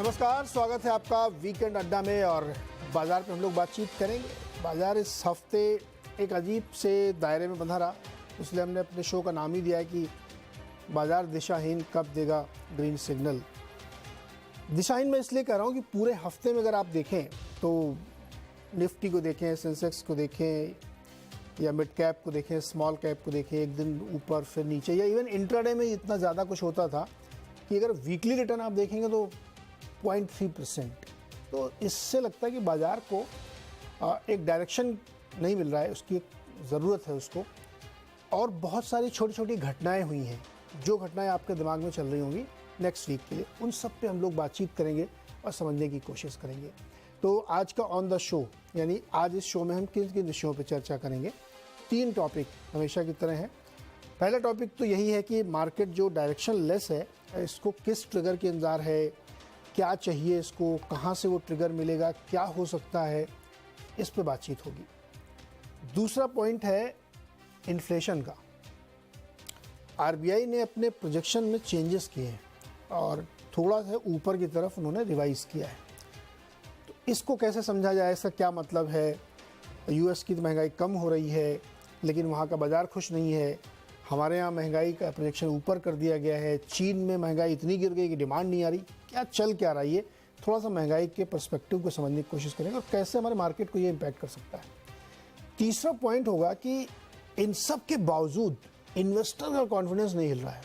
नमस्कार, स्वागत है आपका वीकेंड अड्डा में। और बाजार पे हम लोग बातचीत करेंगे। बाजार इस हफ्ते एक अजीब से दायरे में बंधा रहा, इसलिए हमने अपने शो का नाम ही दिया है कि बाजार दिशाहीन कब देगा ग्रीन सिग्नल। दिशाहीन मैं इसलिए कह रहा हूँ कि पूरे हफ्ते में अगर आप देखें तो निफ्टी को देखें, सेंसेक्स को देखें, या मिड कैप को देखें, स्मॉल कैप को देखें, एक दिन ऊपर फिर नीचे, या इवन इंट्राडे में इतना ज़्यादा कुछ होता था कि अगर वीकली रिटर्न आप देखेंगे तो 0.3%। तो इससे लगता है कि बाज़ार को एक डायरेक्शन नहीं मिल रहा है, उसकी एक ज़रूरत है उसको। और बहुत सारी छोटी छोटी घटनाएं हुई हैं, जो घटनाएं आपके दिमाग में चल रही होंगी नेक्स्ट वीक के लिए, उन सब पे हम लोग बातचीत करेंगे और समझने की कोशिश करेंगे। तो आज का ऑन द शो, यानी आज इस शो में हम किन किन विषयों पर चर्चा करेंगे। 3 टॉपिक हमेशा की तरह हैं। पहला टॉपिक तो यही है कि मार्केट जो डायरेक्शन लेस है, इसको किस ट्रिगर के इंतज़ार है, क्या चाहिए इसको, कहाँ से वो ट्रिगर मिलेगा, क्या हो सकता है, इस पे बातचीत होगी। दूसरा पॉइंट है इन्फ्लेशन का। आरबीआई ने अपने प्रोजेक्शन में चेंजेस किए हैं और थोड़ा सा ऊपर की तरफ उन्होंने रिवाइज़ किया है। तो इसको कैसे समझा जाए, इसका क्या मतलब है। यूएस की महंगाई कम हो रही है लेकिन वहाँ का बाज़ार खुश नहीं है। हमारे यहाँ महंगाई का प्रोजेक्शन ऊपर कर दिया गया है। चीन में महंगाई इतनी गिर गई कि डिमांड नहीं आ रही। क्या चल क्या रहा है, ये थोड़ा सा महंगाई के पर्सपेक्टिव को समझने की कोशिश करेंगे और कैसे हमारे मार्केट को ये इम्पैक्ट कर सकता है। तीसरा पॉइंट होगा कि इन सब के बावजूद इन्वेस्टर का कॉन्फिडेंस नहीं हिल रहा है।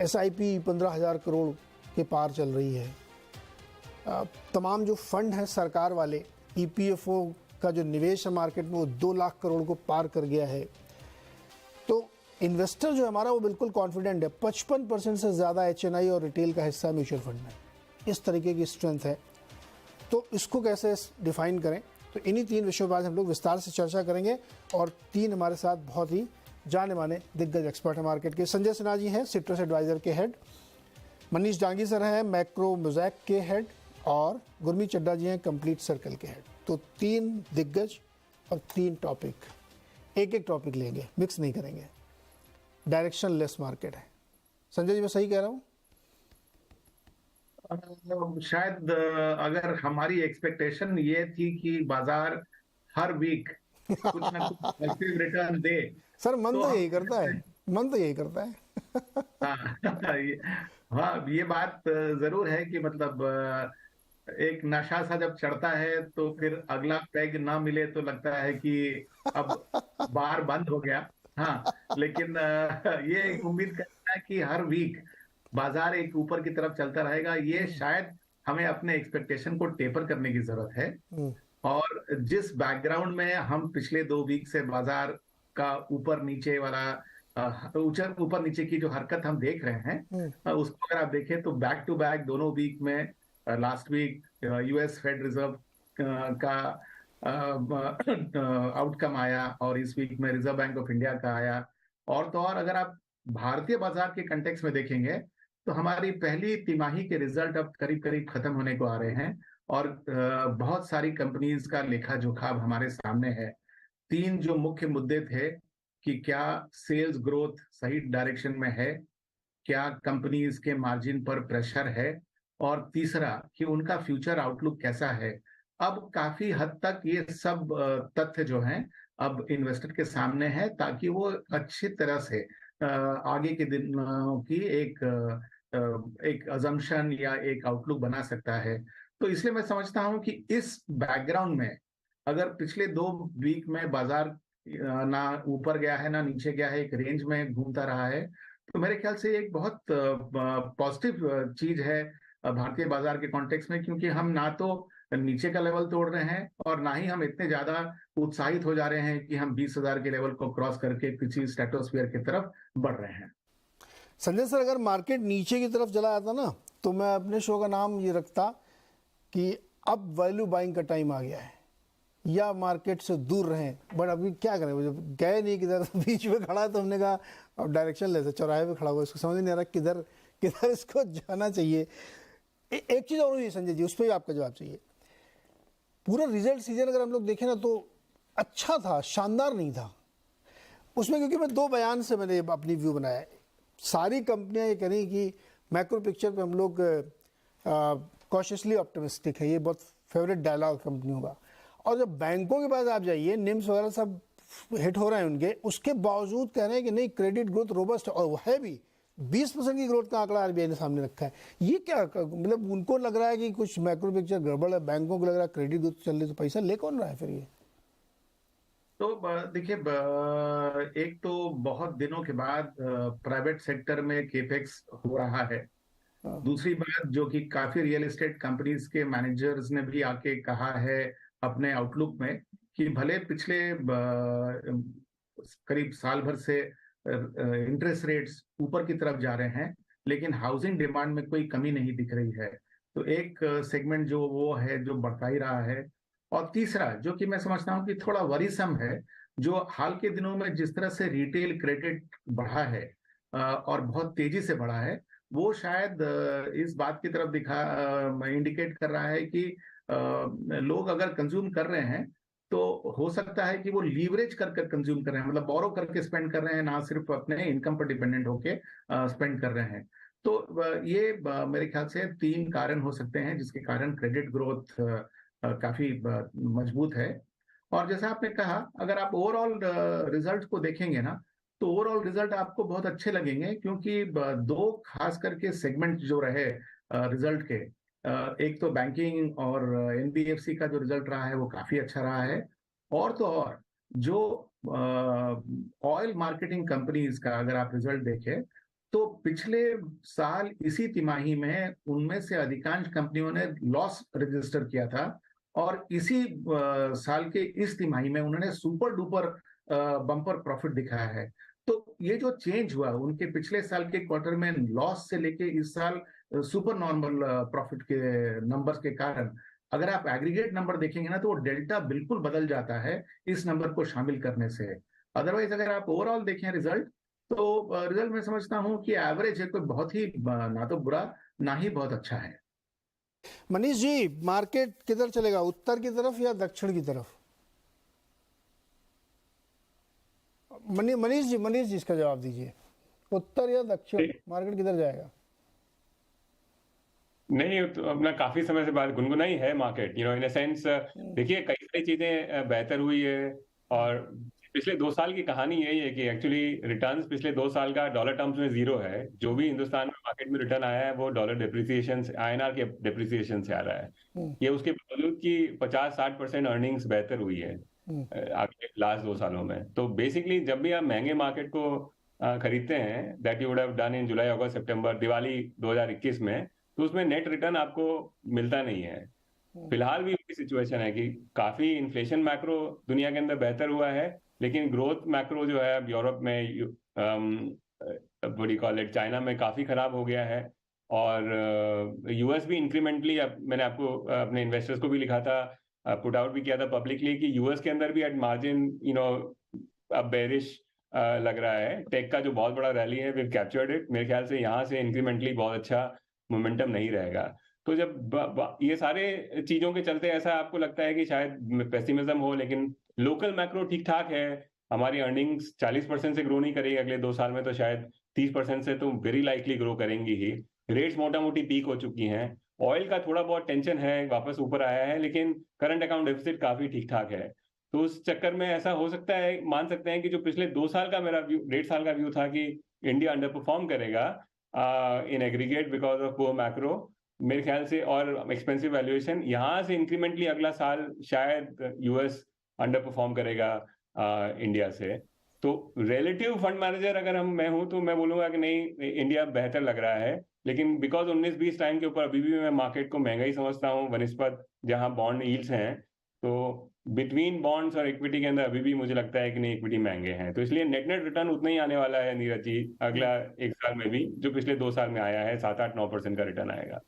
एसआईपी 15,000 करोड़ के पार चल रही है। तमाम जो फंड हैं सरकार वाले, ईपीएफओ का जो निवेश है मार्केट में वो 2 लाख करोड़ को पार कर गया है। तो इन्वेस्टर जो हमारा वो बिल्कुल कॉन्फिडेंट है। 55% से ज़्यादा एचएनआई और रिटेल का हिस्सा म्यूचुअल फंड में। इस तरीके की स्ट्रेंथ है। तो इसको कैसे डिफाइन करें, तो इन्हीं 3 विषयों पर आज हम लोग विस्तार से चर्चा करेंगे। और 3 हमारे साथ बहुत ही जाने माने दिग्गज एक्सपर्ट हैं मार्केट के। संजय सिन्हा जी हैं सिट्रस एडवाइज़र के हेड, मनीष डांगी सर हैं मैक्रो मोज़ैक के हेड, और गुरमीत चड्ढा जी हैं कंप्लीट सर्कल के हेड। तो 3 दिग्गज और 3 टॉपिक, एक टॉपिक लेंगे, मिक्स नहीं करेंगे। डायरेक्शन लेस मार्केट है। संजय जी, मैं सही कह रहा हूँ? शायद अगर हमारी एक्सपेक्टेशन ये थी कि बाजार हर वीक कुछ ना कुछ पॉजिटिव रिटर्न दे, सर मन तो तो हम यही करता है, मन तो यही करता है। हाँ ये बात जरूर है कि मतलब एक नशा सा जब चढ़ता है तो फिर अगला पैग ना मिले तो लगता है कि अब बार बंद हो गया। हाँ, लेकिन ये उम्मीद करना है कि हर वीक बाजार एक ऊपर की तरफ चलता रहेगा, ये शायद हमें अपने एक्सपेक्टेशन को टेपर करने की जरूरत है। और जिस बैकग्राउंड में हम पिछले 2 वीक से बाजार का ऊपर नीचे वाला ऊपर नीचे की जो हरकत हम देख रहे हैं, उसको अगर आप देखें तो बैक टू बैक दोनों वीक में, last week US Fed reserve का आउटकम आया और इस वीक में रिजर्व बैंक ऑफ इंडिया का आया। और तो और अगर आप भारतीय बाजार के कंटेक्स्ट में देखेंगे तो हमारी पहली तिमाही के रिजल्ट अब करीब करीब खत्म होने को आ रहे हैं और बहुत सारी कंपनीज का लेखा जोखा अब हमारे सामने है। 3 जो मुख्य मुद्दे थे कि क्या सेल्स ग्रोथ सही डायरेक्शन में है, क्या कंपनीज के मार्जिन पर प्रेशर है, और तीसरा कि उनका फ्यूचर आउटलुक कैसा है। अब काफी हद तक ये सब तथ्य जो हैं अब इन्वेस्टर के सामने है, ताकि वो अच्छी तरह से आगे के दिनों की एक अजम्पशन या एक आउटलुक बना सकता है। तो इसलिए मैं समझता हूं कि इस बैकग्राउंड में अगर पिछले 2 वीक में बाजार ना ऊपर गया है ना नीचे गया है, एक रेंज में घूमता रहा है, तो मेरे ख्याल से एक बहुत पॉजिटिव चीज है भारतीय बाजार के कॉन्टेक्स्ट में, क्योंकि हम ना तो नीचे का लेवल तोड़ रहे हैं और ना ही हम इतने ज्यादा उत्साहित हो जा रहे हैं कि हम 20,000 के लेवल को क्रॉस करके किसी स्ट्रेटोस्फीयर की तरफ बढ़ रहे हैं। संजय सर, अगर मार्केट नीचे की तरफ चला जाता ना तो मैं अपने शो का नाम ये रखता कि अब वैल्यू बाइंग का टाइम आ गया है, या मार्केट से दूर रहें। बट अभी क्या करें, वो जब गए नहीं किधर, बीच में खड़ा है तो हमने कहा अब डायरेक्शन लेते, चौराहे पे खड़ा हुआ, इसको समझ नहीं आ रहा किधर किधर इसको जाना चाहिए। एक चीज़ और हुई संजय जी, उस पर भी आपका जवाब चाहिए। पूरा रिजल्ट सीजन अगर हम लोग देखें ना तो अच्छा था, शानदार नहीं था उसमें, क्योंकि मैं 2 बयान से मैंने अपनी व्यू बनाया है। सारी कंपनियां ये कह रही कि मैक्रो पिक्चर पे हम लोग कॉशियसली ऑप्टिमिस्टिक है, ये बहुत फेवरेट डायलॉग कंपनियों का। और जब बैंकों के पास आप जाइए, निम्स वगैरह सब हिट हो रहे हैं उनके, उसके बावजूद कह रहे हैं कि नहीं क्रेडिट ग्रोथ रोबस्ट, और वो है भी 20% की ग्रोथ का आंकड़ा आरबीआई ने सामने रखा है। ये क्या मतलब, उनको लग रहा है कि कुछ मैक्रो पिक्चर गड़बड़ है, बैंकों को लग रहा है क्रेडिट ग्रोथ चल रही, तो पैसा ले कौन रहा है फिर ये? तो देखिए, एक तो बहुत दिनों के बाद प्राइवेट सेक्टर में केपेक्स हो रहा है। हाँ। दूसरी बात, जो कि काफी रियल एस्टेट कंपनीज के मैनेजर्स ने भी आके कहा है अपने आउटलुक में, कि भले पिछले करीब साल भर से इंटरेस्ट रेट्स ऊपर की तरफ जा रहे हैं, लेकिन हाउसिंग डिमांड में कोई कमी नहीं दिख रही है। तो एक सेगमेंट जो वो है जो बढ़ता ही रहा है। और तीसरा, जो कि मैं समझता हूँ कि थोड़ा वरीसम है, जो हाल के दिनों में जिस तरह से रिटेल क्रेडिट बढ़ा है और बहुत तेजी से बढ़ा है, वो शायद इस बात की तरफ इंडिकेट कर रहा है कि लोग अगर कंज्यूम कर रहे हैं तो हो सकता है कि वो लीवरेज कर कर कंज्यूम कर रहे हैं, मतलब बोरो करके स्पेंड कर रहे हैं, ना सिर्फ अपने इनकम पर डिपेंडेंट होके स्पेंड कर रहे हैं। तो ये मेरे ख्याल से 3 कारण हो सकते हैं जिसके कारण क्रेडिट ग्रोथ काफी मजबूत है। और जैसा आपने कहा, अगर आप ओवरऑल रिजल्ट को देखेंगे ना, तो ओवरऑल रिजल्ट आपको बहुत अच्छे लगेंगे, क्योंकि 2 खास करके सेगमेंट जो रहे रिजल्ट के, एक तो बैंकिंग और एनबीएफसी का जो रिजल्ट रहा है वो काफी अच्छा रहा है। और तो और जो ऑयल मार्केटिंग कंपनीज का अगर आप रिजल्ट देखें, तो पिछले साल इसी तिमाही में उनमें से अधिकांश कंपनियों ने लॉस रजिस्टर किया था, और इसी साल के इस तिमाही में उन्होंने सुपर डुपर बम्पर प्रॉफिट दिखाया है। तो ये जो चेंज हुआ उनके पिछले साल के क्वार्टर में लॉस से लेके इस साल सुपर नॉर्मल प्रॉफिट के नंबर्स के कारण, अगर आप एग्रीगेट नंबर देखेंगे ना, तो वो डेल्टा बिल्कुल बदल जाता है इस नंबर को शामिल करने से। अदरवाइज अगर आप ओवरऑल देखें रिजल्ट, तो रिजल्ट मैं समझता हूं कि एवरेज है, कोई बहुत ही ना तो बुरा ना ही बहुत अच्छा है। मनीष जी, मार्केट किधर चलेगा, उत्तर की तरफ या दक्षिण की तरफ? मनीष जी इसका जवाब दीजिए, उत्तर या दक्षिण, मार्केट किधर जाएगा? नहीं, तो अपना काफी समय से बात गुनगुनाई है मार्केट, इन अ सेंस। देखिए, कई सारी चीजें बेहतर हुई है, और पिछले 2 साल की कहानी यही है कि एक्चुअली रिटर्न्स पिछले 2 साल का डॉलर टर्म्स में 0 है। जो भी हिंदुस्तान में मार्केट में रिटर्न आया है वो डॉलर डिप्रिसिएशन, आईएनआर के डिप्रिसिएशन से आ रहा है। ये उसके बावजूद कि 50-60% अर्निंग्स बेहतर हुई है आगे लास्ट 2 सालों में। तो बेसिकली जब भी आप महंगे मार्केट को खरीदते हैं, that you would have done in July, अगस्त, सितंबर, दिवाली 2021 में, तो उसमें नेट रिटर्न आपको मिलता नहीं है। फिलहाल भी वही सिचुएशन है कि काफी इन्फ्लेशन मैक्रो दुनिया के अंदर बेहतर हुआ है, लेकिन ग्रोथ मैक्रो जो है अब यूरोप में, बड़ी कॉल इट, चाइना में काफी खराब हो गया है। और यूएस भी इंक्रीमेंटली, अब मैंने आपको अपने इन्वेस्टर्स को भी लिखा था, पुट आउट भी किया था पब्लिकली, कि यूएस के अंदर भी एट मार्जिन अब बेरिश लग रहा है। टेक का जो बहुत बड़ा रैली है, वी कैप्चर्ड इट। मेरे ख्याल से यहाँ से इंक्रीमेंटली बहुत अच्छा मोमेंटम नहीं रहेगा। तो जब ये सारे चीजों के चलते ऐसा आपको लगता है कि शायद पेसिमिज्म हो, लेकिन लोकल मैक्रो ठीक ठाक है। हमारी अर्निंग्स 40% से ग्रो नहीं करेगी अगले 2 साल में, तो शायद 30% से तो वेरी लाइकली ग्रो करेंगी ही। रेट्स मोटा मोटी पीक हो चुकी हैं। ऑयल का थोड़ा बहुत टेंशन है, वापस ऊपर आया है, लेकिन करंट अकाउंट डेफिसिट काफी ठीक ठाक है। तो उस चक्कर में ऐसा हो सकता है, मान सकते हैं कि जो पिछले 2 साल का मेरा व्यू, 1.5 साल का व्यू था कि इंडिया अंडर परफॉर्म करेगा in aggregate because of poor macro, मेरे ख्याल से, और एक्सपेंसिव वैल्यूएशन, यहाँ से इंक्रीमेंटली अगला साल शायद यूएस अंडर परफॉर्म करेगा इंडिया से। तो रिलेटिव फंड मैनेजर अगर मैं हूं, तो मैं बोलूंगा कि नहीं, इंडिया बेहतर लग रहा है। लेकिन बिकॉज 19-20 टाइम के ऊपर अभी भी मैं मार्केट को महंगा ही समझता हूँ वनिस्पत जहां बॉन्ड यील्ड्स हैं। तो बिटवीन बॉन्ड्स और इक्विटी के अंदर अभी भी मुझे लगता है कि नहीं, इक्विटी महंगे हैं। तो इसलिए नेट रिटर्न उतना ही आने वाला है नीरज जी, अगला 1 साल में भी, जो पिछले 2 साल में आया है, 7-8-9% का रिटर्न आएगा।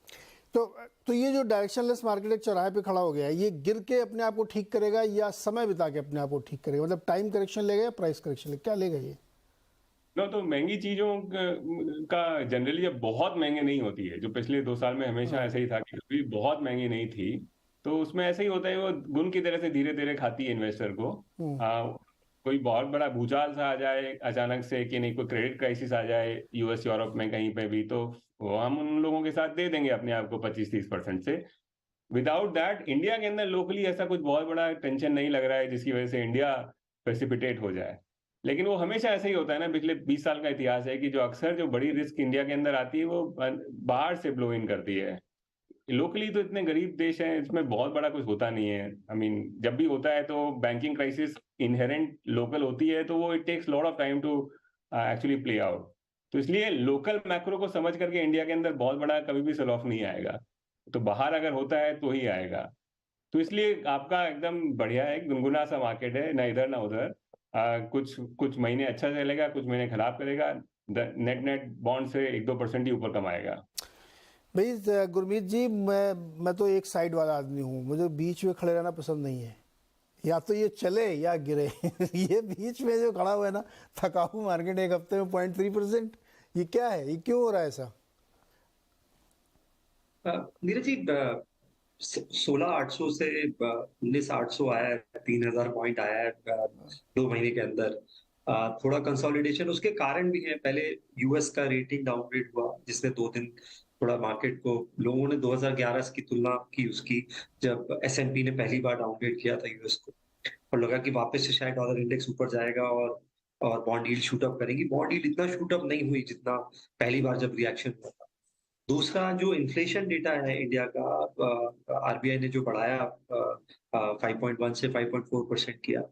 तो ये जो डायरेक्शनलेस मार्केट एक चौराहे पे खड़ा हो गया है, ये गिर के अपने आप को ठीक करेगा या समय बिता के अपने आप को ठीक करेगा? मतलब टाइम करेक्शन लेगा या प्राइस करेक्शन लेगा, क्या लेगा ये? तो महंगी चीजों का जनरली जब बहुत महंगे नहीं होती है, जो पिछले 2 साल में हमेशा ऐसा ही था कि कभी बहुत महंगी नहीं थी, तो उसमें ऐसा ही होता है, वो गुण की तरह से धीरे धीरे खाती है इन्वेस्टर को। कोई बहुत बड़ा भूचाल सा आ जाए अचानक से, कि नहीं कोई क्रेडिट क्राइसिस आ जाए यूएस यूरोप में कहीं पे भी, तो वो हम उन लोगों के साथ दे देंगे अपने आप को 25-30% से। विदाउट दैट इंडिया के अंदर लोकली ऐसा कुछ बहुत बड़ा टेंशन नहीं लग रहा है जिसकी वजह से इंडिया प्रेसिपिटेट हो जाए। लेकिन वो हमेशा ऐसा ही होता है ना, पिछले 20 साल का इतिहास है कि जो अक्सर जो बड़ी रिस्क इंडिया के अंदर आती है वो बाहर से ब्लो इन करती है। लोकली तो इतने गरीब देश हैं, इसमें बहुत बड़ा कुछ होता नहीं है। आई मीन जब भी होता है तो बैंकिंग क्राइसिस इनहेरेंट लोकल होती है, तो वो it takes lot of time to actually play out. तो इसलिए लोकल मैक्रो को समझ करके इंडिया के अंदर बहुत बड़ा कभी भी सेल ऑफ नहीं आएगा, तो बाहर अगर होता है तो ही आएगा। तो इसलिए आपका एकदम बढ़िया है, गुनगुना सा मार्केट है, ना इधर ना उधर। कुछ कुछ महीने अच्छा चलेगा, कुछ महीने खराब करेगा, नेट नेट बॉन्ड से 1-2% ही ऊपर कमाएगा। भाई गुरमीत जी, मैं तो एक साइड वाला आदमी हूँ, मुझे बीच में खड़े रहना पसंद नहीं है। या तो ये चले या गिरे ये बीच में जो खड़ा हुआ है ना, थकाऊ मार्केट, एक हफ्ते में 0.3%, ये क्या है, ये क्यों हो रहा है ऐसा? नीरज जी, 16,800 से 19,800 आया है, 3,000 पॉइंट आया है 2 महीने के अंदर। थोड़ा कंसोलिडेशन उसके कारण भी है। पहले यूएस का रेटिंग डाउनग्रेड हुआ, जिसने 2 दिन थोड़ा मार्केट को, लोगों ने 2011 की तुलना की उसकी, जब एसएनपी ने पहली बार डाउनग्रेड किया था यूएस को, और लगा कि वापस से शायद डॉलर इंडेक्स ऊपर जाएगा और बॉन्ड यील्ड शूट अप करेगी। बॉन्ड यील्ड इतना शूट अप नहीं हुई जितना पहली बार जब रिएक्शन हुआ था। दूसरा जो इन्फ्लेशन डेटा है इंडिया का, आरबीआई ने जो बढ़ाया 5.1 से 5.4% किया,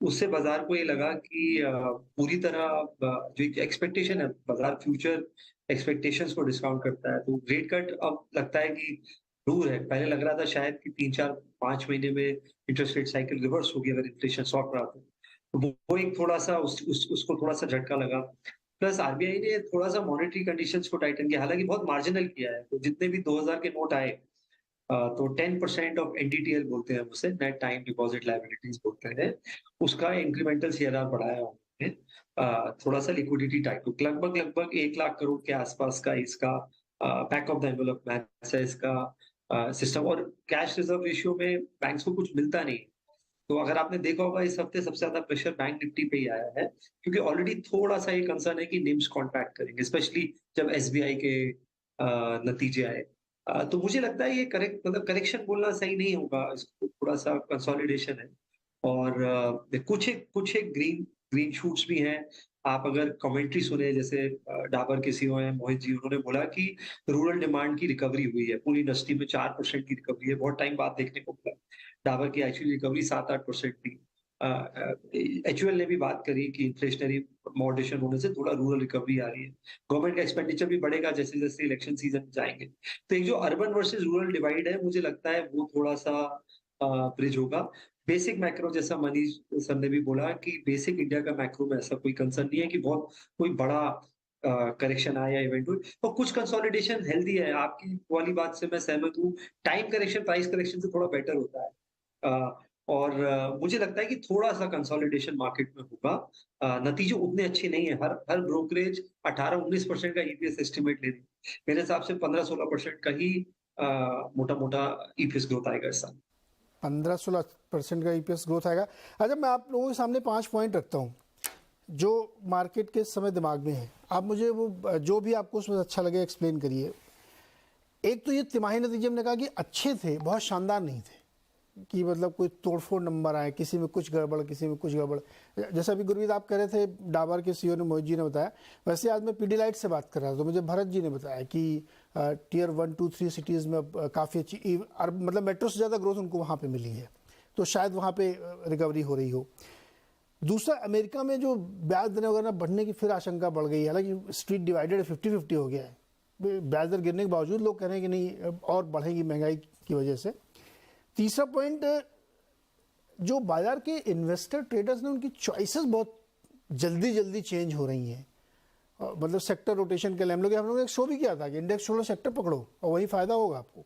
उससे बाजार को ये लगा कि पूरी तरह जो एक्सपेक्टेशन है, बाजार फ्यूचर एक्सपेक्टेशंस को डिस्काउंट करता है। तो रेट कट अब लगता है कि दूर है। पहले लग रहा था शायद कि 3-4-5 महीने में इंटरेस्ट रेट साइकिल रिवर्स होगी अगर इन्फ्लेशन सॉफ्ट रहा तो वो एक थोड़ा सा उसको थोड़ा सा झटका लगा। प्लस आरबीआई ने थोड़ा सा मॉनेटरी कंडीशंस को टाइटन किया, हालांकि बहुत मार्जिनल किया है। तो जितने भी 2000 के नोट आए, तो 10% ऑफ एनडीटीएल बोलते हैं उसे, नेट टाइम डिपॉजिट लायबिलिटीज बोलते हैं, उसका इंक्रीमेंटल सीआरआर बढ़ाया उन्होंने। थोड़ा सा लिक्विडिटी टाइप, तो लगभग 1 लाख करोड़ के आसपास का इसका back of the envelope maths है इसका सिस्टम। और कैश रिजर्व रेशियो में बैंक्स को कुछ मिलता नहीं। तो अगर आपने देखा होगा, इस हफ्ते सबसे ज्यादा प्रेशर बैंक निफ्टी पे ही आया है, क्योंकि ऑलरेडी थोड़ा सा ये कंसर्न है कि निम्स कॉन्ट्रैक्ट करेंगे, स्पेशली जब एसबीआई के नतीजे आए। तो मुझे लगता है ये करेक्शन बोलना सही नहीं होगा, इसको थोड़ा सा कंसोलिडेशन है। और कुछ एक ग्रीन शूट्स भी हैं। आप अगर कमेंट्री सुने, जैसे डाबर के सीईओ हैं मोहित जी, उन्होंने बोला कि रूरल डिमांड की रिकवरी हुई है, पूरी इंडस्ट्री में 4% की रिकवरी है, बहुत टाइम बाद देखने को मिला। डाबर की एक्चुअली रिकवरी 7-8% थी। एचयूएल ने भी बात करी कि इन्फ्लेशनरी मॉडरेशन होने से थोड़ा रूरल रिकवरी आ रही है, गवर्नमेंट का एक्सपेंडिचर भी बढ़ेगा जैसे जैसे इलेक्शन सीजन जाएंगे। तो एक जो अर्बन वर्सेस रूरल डिवाइड है, मुझे लगता है वो थोड़ा सा ब्रिज होगा। बेसिक मैक्रो, जैसा मनीष सर ने भी बोला कि बेसिक इंडिया का मैक्रो में ऐसा कोई कंसर्न नहीं है कि बहुत कोई बड़ा करेक्शन आया या इवेंट हुई, और कुछ कंसोलिडेशन हेल्दी है। आपकी वाली बात से मैं सहमत हूँ, टाइम करेक्शन प्राइस करेक्शन से थोड़ा बेटर होता है। और मुझे लगता है कि थोड़ा सा कंसोलिडेशन मार्केट में होगा। नतीजे उतने अच्छे नहीं है। हर ब्रोकरेज 18-19% का ईपीएस एस्टिमेट ले रही है। मेरे हिसाब से 15-16% का ही मोटा मोटा ईपीएस ग्रोथ आएगा इस साल। 15-16% का ईपीएस ग्रोथ आएगा। अच्छा, मैं आप लोगों के सामने 5 पॉइंट रखता हूँ जो मार्केट के समय दिमाग में है। आप मुझे वो जो भी आपको उसमें अच्छा लगे एक्सप्लेन करिए। एक तो ये तिमाही नतीजे हमने कहा कि अच्छे थे, बहुत शानदार नहीं थे, कि मतलब कोई तोड़फोड़ नंबर आए, किसी में कुछ गड़बड़, किसी में कुछ गड़बड़। जैसा अभी गुरमीत आप कह रहे थे, डाबर के सीईओ ने, मोहित जी ने बताया, वैसे आज मैं पीडीलाइट से बात कर रहा था तो मुझे भरत जी ने बताया कि टियर 1, 2, 3 सिटीज़ में काफ़ी अच्छी, मतलब मेट्रो से ज़्यादा ग्रोथ उनको वहाँ पे मिली है, तो शायद वहाँ पे रिकवरी हो रही हो। दूसरा, अमेरिका में जो ब्याज दरें वगैरह बढ़ने की फिर आशंका बढ़ गई है, हालांकि स्ट्रीट डिवाइडेड 50-50 हो गया है। ब्याज दर गिरने के बावजूद लोग कह रहे हैं कि नहीं और बढ़ेगी महंगाई की वजह से। तीसरा पॉइंट, जो बाजार के इन्वेस्टर ट्रेडर्स ने, उनकी चॉइसेस बहुत जल्दी चेंज हो रही हैं। मतलब सेक्टर रोटेशन के लिए हम लोग ने एक शो भी किया था कि इंडेक्स छोड़ो सेक्टर पकड़ो और वही फायदा होगा आपको।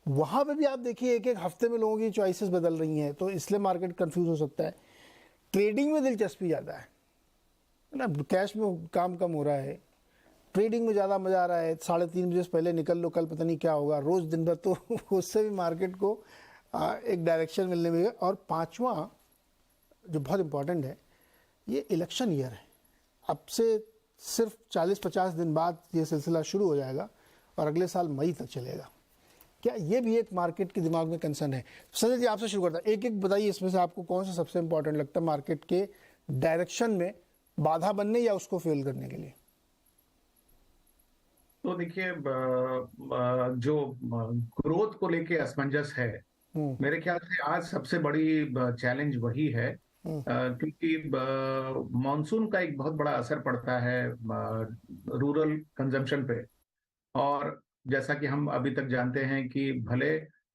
वहाँ पे भी आप देखिए एक हफ्ते में लोगों की चॉइसेस बदल रही हैं, तो इसलिए मार्केट कंफ्यूज हो सकता है। ट्रेडिंग में दिलचस्पी ज़्यादा है ना, कैश में काम कम हो रहा है, ट्रेडिंग में ज़्यादा मज़ा आ रहा है। 3:30 बजे से पहले निकल लो, कल पता नहीं क्या होगा, रोज़ दिन भर, तो उससे भी मार्केट को एक डायरेक्शन मिलने में। और पांचवा जो बहुत इंपॉर्टेंट है, ये इलेक्शन ईयर है, अब से सिर्फ 40-50 दिन बाद ये सिलसिला शुरू हो जाएगा और अगले साल मई तक चलेगा। क्या ये भी एक मार्केट के दिमाग में कंसर्न है? संजय जी आपसे शुरू करता है, एक एक बताइए इसमें से आपको कौन सा सबसे इंपॉर्टेंट लगता है मार्केट के डायरेक्शन में बाधा बनने या उसको फेल करने के लिए? तो देखिए, जो ग्रोथ को लेके असमंजस है, मेरे ख्याल से आज सबसे बड़ी चैलेंज वही है, क्योंकि मानसून का एक बहुत बड़ा असर पड़ता है रूरल कंजम्पशन पे। और जैसा कि हम अभी तक जानते हैं कि भले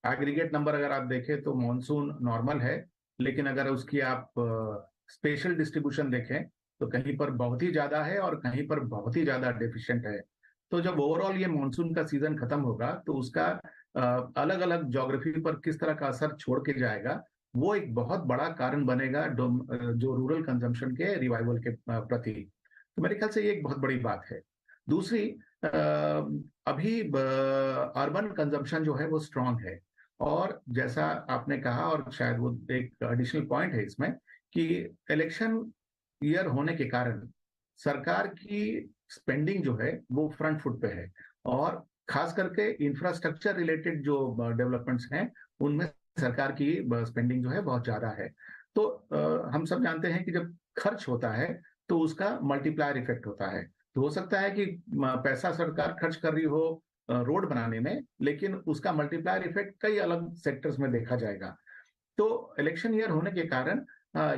एग्रीगेट नंबर अगर आप देखें तो मानसून नॉर्मल है, लेकिन अगर उसकी आप स्पेशल डिस्ट्रीब्यूशन देखें तो कहीं पर बहुत ही ज्यादा है और कहीं पर बहुत ही ज्यादा डेफिशिएंट है। तो जब ओवरऑल ये मानसून का सीजन खत्म होगा तो उसका अलग अलग ज्योग्राफी पर किस तरह का असर छोड़ के जाएगा, वो एक बहुत बड़ा कारण बनेगा जो रूरल कंजम्पशन के रिवाइवल के प्रति। तो मेरे ख्याल से ये एक बहुत बड़ी बात है। दूसरी, अभी अर्बन कंजम्पशन जो है वो स्ट्रांग है, और जैसा आपने कहा, और शायद वो एक एडिशनल पॉइंट है इसमें, कि इलेक्शन ईयर होने के कारण सरकार की स्पेंडिंग जो है वो फ्रंट फुट पे है, और खास करके इंफ्रास्ट्रक्चर रिलेटेड जो डेवलपमेंट्स हैं उनमें सरकार की स्पेंडिंग जो है बहुत ज्यादा है। तो हम सब जानते हैं कि जब खर्च होता है तो उसका मल्टीप्लायर इफेक्ट होता है। तो हो सकता है कि पैसा सरकार खर्च कर रही हो रोड बनाने में, लेकिन उसका मल्टीप्लायर इफेक्ट कई अलग सेक्टर्स में देखा जाएगा। तो इलेक्शन ईयर होने के कारण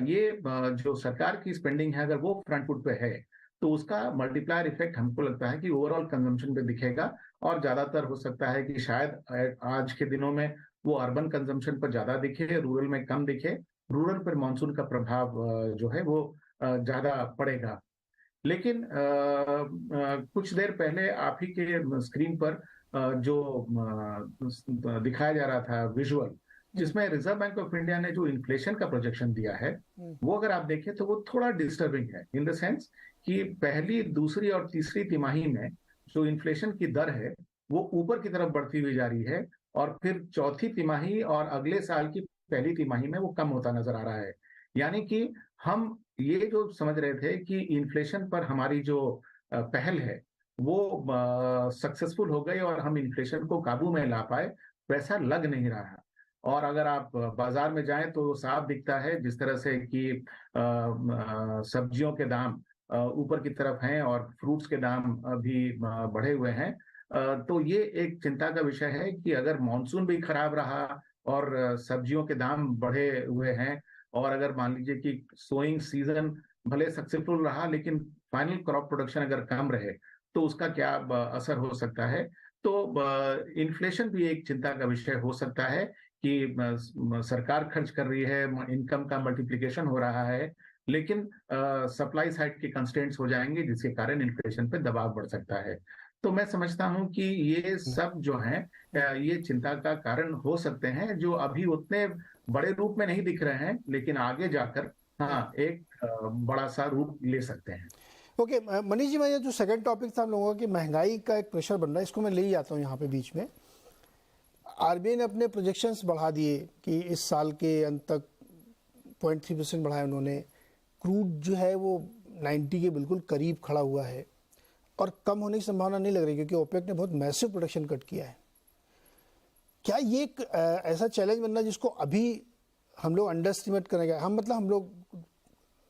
ये जो सरकार की स्पेंडिंग है अगर वो फ्रंट फुट पे है तो उसका मल्टीप्लायर इफेक्ट हमको लगता है कि ओवरऑल कंजम्पशन पे दिखेगा, और ज्यादातर हो सकता है कि शायद आज के दिनों में वो अर्बन कंजम्पशन पर ज्यादा दिखे, रूरल में कम दिखे। रूरल पर मानसून का प्रभाव जो है वो ज्यादा पड़ेगा। लेकिन कुछ देर पहले आप ही के स्क्रीन पर जो दिखाया जा रहा था विजुअल, जिसमें रिजर्व बैंक ऑफ इंडिया ने जो इन्फ्लेशन का प्रोजेक्शन दिया है, वो अगर आप देखें तो वो थोड़ा डिस्टर्बिंग है, इन द सेंस कि पहली, दूसरी और तीसरी तिमाही में जो इन्फ्लेशन की दर है वो ऊपर की तरफ बढ़ती हुई जा रही है, और फिर चौथी तिमाही और अगले साल की पहली तिमाही में वो कम होता नजर आ रहा है। यानी कि हम ये जो समझ रहे थे कि इन्फ्लेशन पर हमारी जो पहल है वो सक्सेसफुल हो गई और हम इन्फ्लेशन को काबू में ला पाए, वैसा लग नहीं रहा। और अगर आप बाजार में जाएं तो साफ दिखता है जिस तरह से कि सब्जियों के दाम ऊपर की तरफ हैं और फ्रूट्स के दाम भी बढ़े हुए हैं। तो ये एक चिंता का विषय है कि अगर मॉनसून भी खराब रहा और सब्जियों के दाम बढ़े हुए हैं, और अगर मान लीजिए कि सोइंग सीजन भले सक्सेसफुल रहा लेकिन फाइनल क्रॉप प्रोडक्शन अगर कम रहे तो उसका क्या असर हो सकता है। तो इन्फ्लेशन भी एक चिंता का विषय हो सकता है कि सरकार खर्च कर रही है, इनकम का मल्टीप्लिकेशन हो रहा है, लेकिन सप्लाई साइड के कंस्ट्रेंट्स हो जाएंगे जिसके कारण इन्फ्लेशन पे दबाव बढ़ सकता है। तो मैं समझता हूं कि ये सब जो है ये चिंता का कारण हो सकते हैं, जो अभी उतने बड़े रूप में नहीं दिख रहे हैं, लेकिन आगे जाकर एक बड़ा सा रूप ले सकते हैं। ओके, मनीष जी, मैं ये जो सेकंड टॉपिक था हम लोगों का कि महंगाई का एक प्रेशर बन रहा है, इसको मैं ले ही आता हूँ यहाँ पे बीच में। आरबीआई ने अपने प्रोजेक्शंस बढ़ा दिए कि इस साल के अंत तक 0.3% बढ़ाया उन्होंने। क्रूड जो है वो 90 के बिल्कुल करीब खड़ा हुआ है और कम होने की संभावना नहीं लग रही, क्योंकि ओपेक ने बहुत मैसिव प्रोडक्शन कट किया है। क्या ये एक ऐसा चैलेंज बनना जिसको अभी हम लोग अंडर एस्टिमेट करेंगे, हम लोग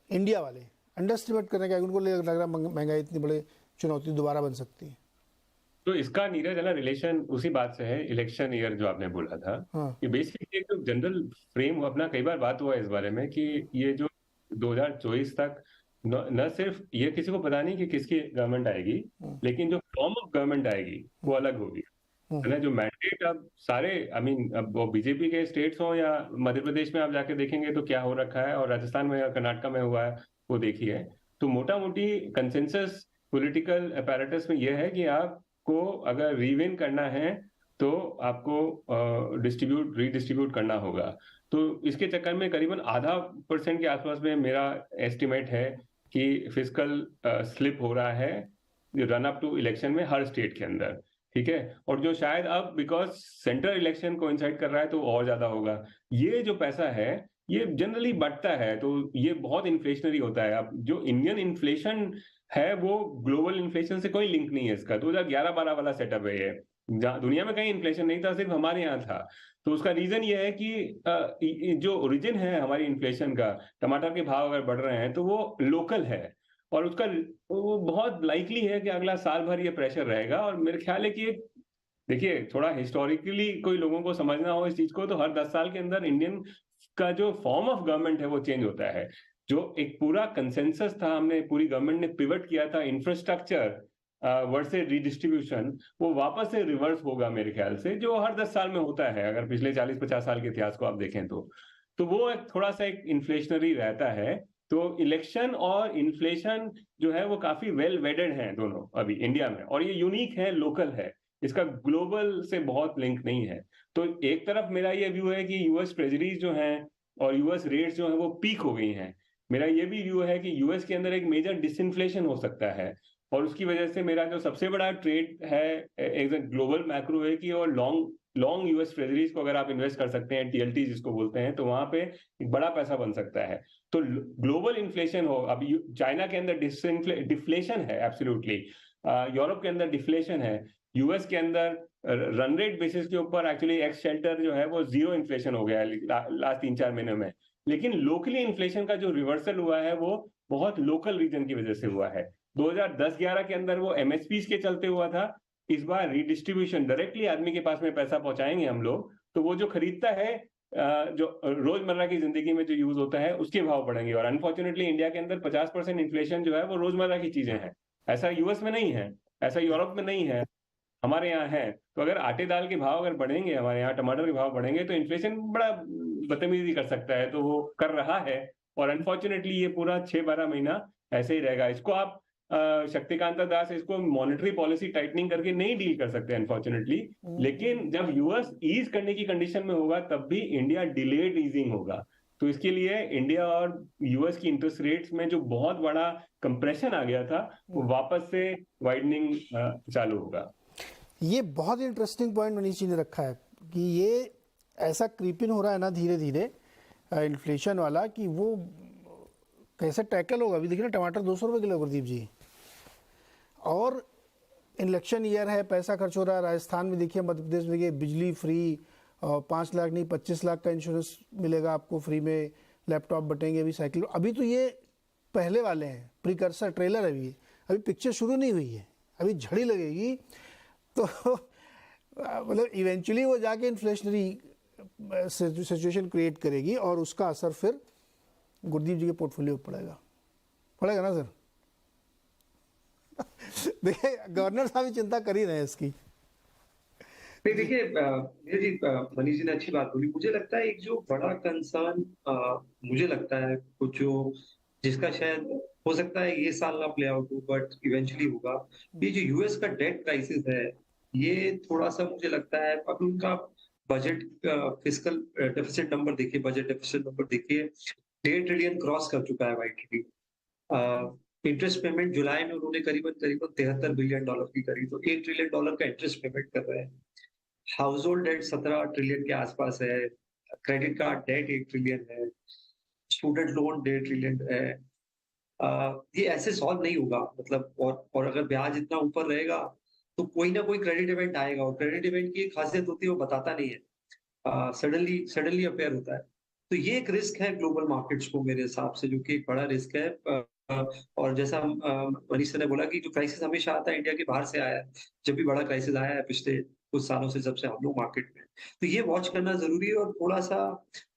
इंडिया वाले अंडर एस्टिमेट करेंगे, उनको लग रहा महंगाई इतनी बड़ी चुनौती दोबारा बन सकती है? तो इसका नीरज है ना, रिलेशन उसी बात से है, इलेक्शन ईयर जो आपने बोला था। कि बेसिकली एक जनरल फ्रेम अपना कई बार बात हुआ इस बारे में कि ये जो 2024 तक न सिर्फ ये किसी को पता नहीं कि किसकी गवर्नमेंट आएगी, लेकिन जो फॉर्म ऑफ गवर्नमेंट आएगी वो अलग होगी, है ना। जो मैंडेट अब सारे अब वो बीजेपी के स्टेट्स हो या मध्य प्रदेश में आप जाके देखेंगे तो क्या हो रखा है, और राजस्थान में या कर्नाटक में हुआ है वो देखिए। तो मोटा मोटी कंसेंसस पॉलिटिकल अपैरेटस में यह है कि आपको अगर रीविन करना है तो आपको रीडिस्ट्रीब्यूट करना होगा। तो इसके चक्कर में करीबन 0.5% के आसपास में मेरा एस्टिमेट है कि फिस्कल स्लिप हो रहा है रन अप टू इलेक्शन में हर स्टेट के अंदर, ठीक है। और जो शायद अब बिकॉज सेंट्रल इलेक्शन कोइंसाइड कर रहा है तो और ज्यादा होगा। ये जो पैसा है ये जनरली बढ़ता है, तो ये बहुत इन्फ्लेशनरी होता है। अब जो इंडियन इन्फ्लेशन है वो ग्लोबल इन्फ्लेशन से कोई लिंक नहीं है इसका। 2011-12 वाला सेटअप है ये, दुनिया में कहीं इन्फ्लेशन नहीं था, सिर्फ हमारे यहाँ था। तो उसका रीजन ये है कि जो ओरिजिन है हमारी इन्फ्लेशन का, टमाटर के भाव अगर बढ़ रहे हैं तो वो लोकल है, और उसका वो बहुत लाइकली है कि अगला साल भर ये प्रेशर रहेगा। और मेरे ख्याल है कि देखिए, थोड़ा हिस्टोरिकली कोई लोगों को समझना हो इस चीज को, तो हर 10 साल के अंदर इंडियन का जो फॉर्म ऑफ गवर्नमेंट है वो चेंज होता है। जो एक पूरा कंसेंसस था, हमने पूरी गवर्नमेंट ने पिवट किया था इंफ्रास्ट्रक्चर वर्सेस रीडिस्ट्रीब्यूशन, वो वापस से रिवर्स होगा मेरे ख्याल से, जो हर 10 साल में होता है अगर पिछले 40-50 साल के इतिहास को आप देखें तो वो एक थोड़ा सा एक इन्फ्लेशनरी रहता है। तो इलेक्शन और इन्फ्लेशन जो है वो काफी वेल वेडेड हैं दोनों अभी इंडिया में, और ये यूनिक है, लोकल है, इसका ग्लोबल से बहुत लिंक नहीं है। तो एक तरफ मेरा ये व्यू है कि यूएस ट्रेजरीज जो हैं और यूएस रेट्स जो हैं वो पीक हो गई हैं। मेरा ये भी व्यू है कि यूएस के अंदर एक मेजर डिसइन्फ्लेशन हो सकता है, और उसकी वजह से मेरा जो सबसे बड़ा ट्रेड है एक ग्लोबल मैक्रो है कि और लॉन्ग यूएस ट्रेजरीज को अगर आप इन्वेस्ट कर सकते हैं, टीएलटी जिसको बोलते हैं, तो वहां पे एक बड़ा पैसा बन सकता है। तो ग्लोबल इन्फ्लेशन हो, अब चाइना के अंदर डिफ्लेशन है एब्सोल्युटली, यूरोप के अंदर डिफ्लेशन है, यूएस के अंदर रन रेट बेसिस के ऊपर एक्चुअली एक्स शेल्टर जो है वो जीरो इन्फ्लेशन हो गया है लास्ट 3-4 महीने में। लेकिन लोकली इन्फ्लेशन का जो रिवर्सल हुआ है वो बहुत लोकल रीजन की वजह से हुआ है। 2010-11 के अंदर वो एमएसपीज के चलते हुआ था। इस बार रीडिस्ट्रीब्यूशन, डायरेक्टली आदमी के पास में पैसा पहुंचाएंगे हम लोग, तो वो जो खरीदता है जो रोजमर्रा की जिंदगी में जो यूज होता है उसके भाव बढ़ेंगे। और अनफॉर्चुनेटली इंडिया के अंदर 50% इन्फ्लेशन जो है वो रोजमर्रा की चीजें हैं। ऐसा यूएस में नहीं है, ऐसा यूरोप में नहीं है, हमारे यहाँ है। तो अगर आटे दाल के भाव अगर बढ़ेंगे, हमारे यहाँ टमाटर के भाव बढ़ेंगे, तो इन्फ्लेशन बड़ा बदतमीजी कर सकता है, तो वो कर रहा है। और अनफॉर्चुनेटली ये पूरा 6-12 महीना ऐसे ही रहेगा। इसको आप शक्तिकांता दास इसको मॉनेटरी पॉलिसी टाइटनिंग करके नहीं डील कर सकते अनफॉर्चुनेटली। लेकिन जब यूएस ईज करने की कंडीशन में होगा तब भी इंडिया डिलेड ईजिंग होगा। तो इसके लिए इंडिया और यूएस की इंटरेस्ट रेट्स में जो बहुत बड़ा कंप्रेशन आ गया था वो वापस से वाइडनिंग चालू होगा। ये बहुत इंटरेस्टिंग पॉइंट मनीष जी ने रखा है कि ये ऐसा क्रीपिन हो रहा है ना धीरे धीरे इन्फ्लेशन वाला, कि वो कैसे टैकल होगा। अभी देखिए ना, टमाटर 200 रुपये किलो गुरदीप जी, और इलेक्शन ईयर है, पैसा खर्च हो रहा है। राजस्थान में देखिए, मध्य प्रदेश में देखिए, बिजली फ्री, 5 लाख नहीं 25 लाख का इंश्योरेंस मिलेगा आपको फ्री में, लैपटॉप बटेंगे, अभी साइकिल। अभी तो ये पहले वाले हैं, प्रिकर्सर ट्रेलर है, अभी पिक्चर शुरू नहीं हुई है, अभी झड़ी लगेगी। तो मतलब इवेंचुअली वो जाके इन्फ्लेशनरी सिचुएशन क्रिएट करेगी, और उसका असर फिर गुरदीप जी के पोर्टफोलियो पर पड़ेगा ना सर। देखिए, गवर्नर साहब भी चिंता कर ही रहे हैं इसकी। देखिए जी, मनीष जी ने अच्छी बात बोली। मुझे लगता है एक जो बड़ा कंसर्न मुझे लगता है कुछ जो जिसका शायद हो सकता है ये साल ना प्ले आउट हो बट इवेंचुअली होगा, ये जो यूएस का डेट क्राइसिस है, ये थोड़ा सा मुझे लगता है। अब उनका बजट फिस्कल डेफिसिट नंबर देखिए, बजट डेफिसिट नंबर देखिए, 1.5 ट्रिलियन क्रॉस कर चुका है YTD। इंटरेस्ट पेमेंट जुलाई में उन्होंने करीबन $73 बिलियन की करी, तो $1 ट्रिलियन का इंटरेस्ट पेमेंट कर रहे हैं। हाउस होल्ड डेट 17 ट्रिलियन के आसपास है, क्रेडिट कार्ड डेट 1 ट्रिलियन है, स्टूडेंट लोन 1.5 ट्रिलियन है। ये ऐसे सॉल्व नहीं होगा, मतलब और अगर ब्याज इतना ऊपर रहेगा तो कोई ना कोई क्रेडिट इवेंट आएगा, और क्रेडिट इवेंट की एक खासियत होती है वो बताता नहीं है, सडनली अपेयर होता है। तो ये एक रिस्क है ग्लोबल मार्केट्स को मेरे हिसाब से, जो कि एक बड़ा रिस्क है। और जैसा मनीष सर ने बोला कि जो क्राइसिस हमेशा आता है इंडिया के बाहर से आया है, जब भी बड़ा क्राइसिस आया है पिछले कुछ सालों से, जब से हम लोग मार्केट में, तो ये वॉच करना जरूरी है और थोड़ा सा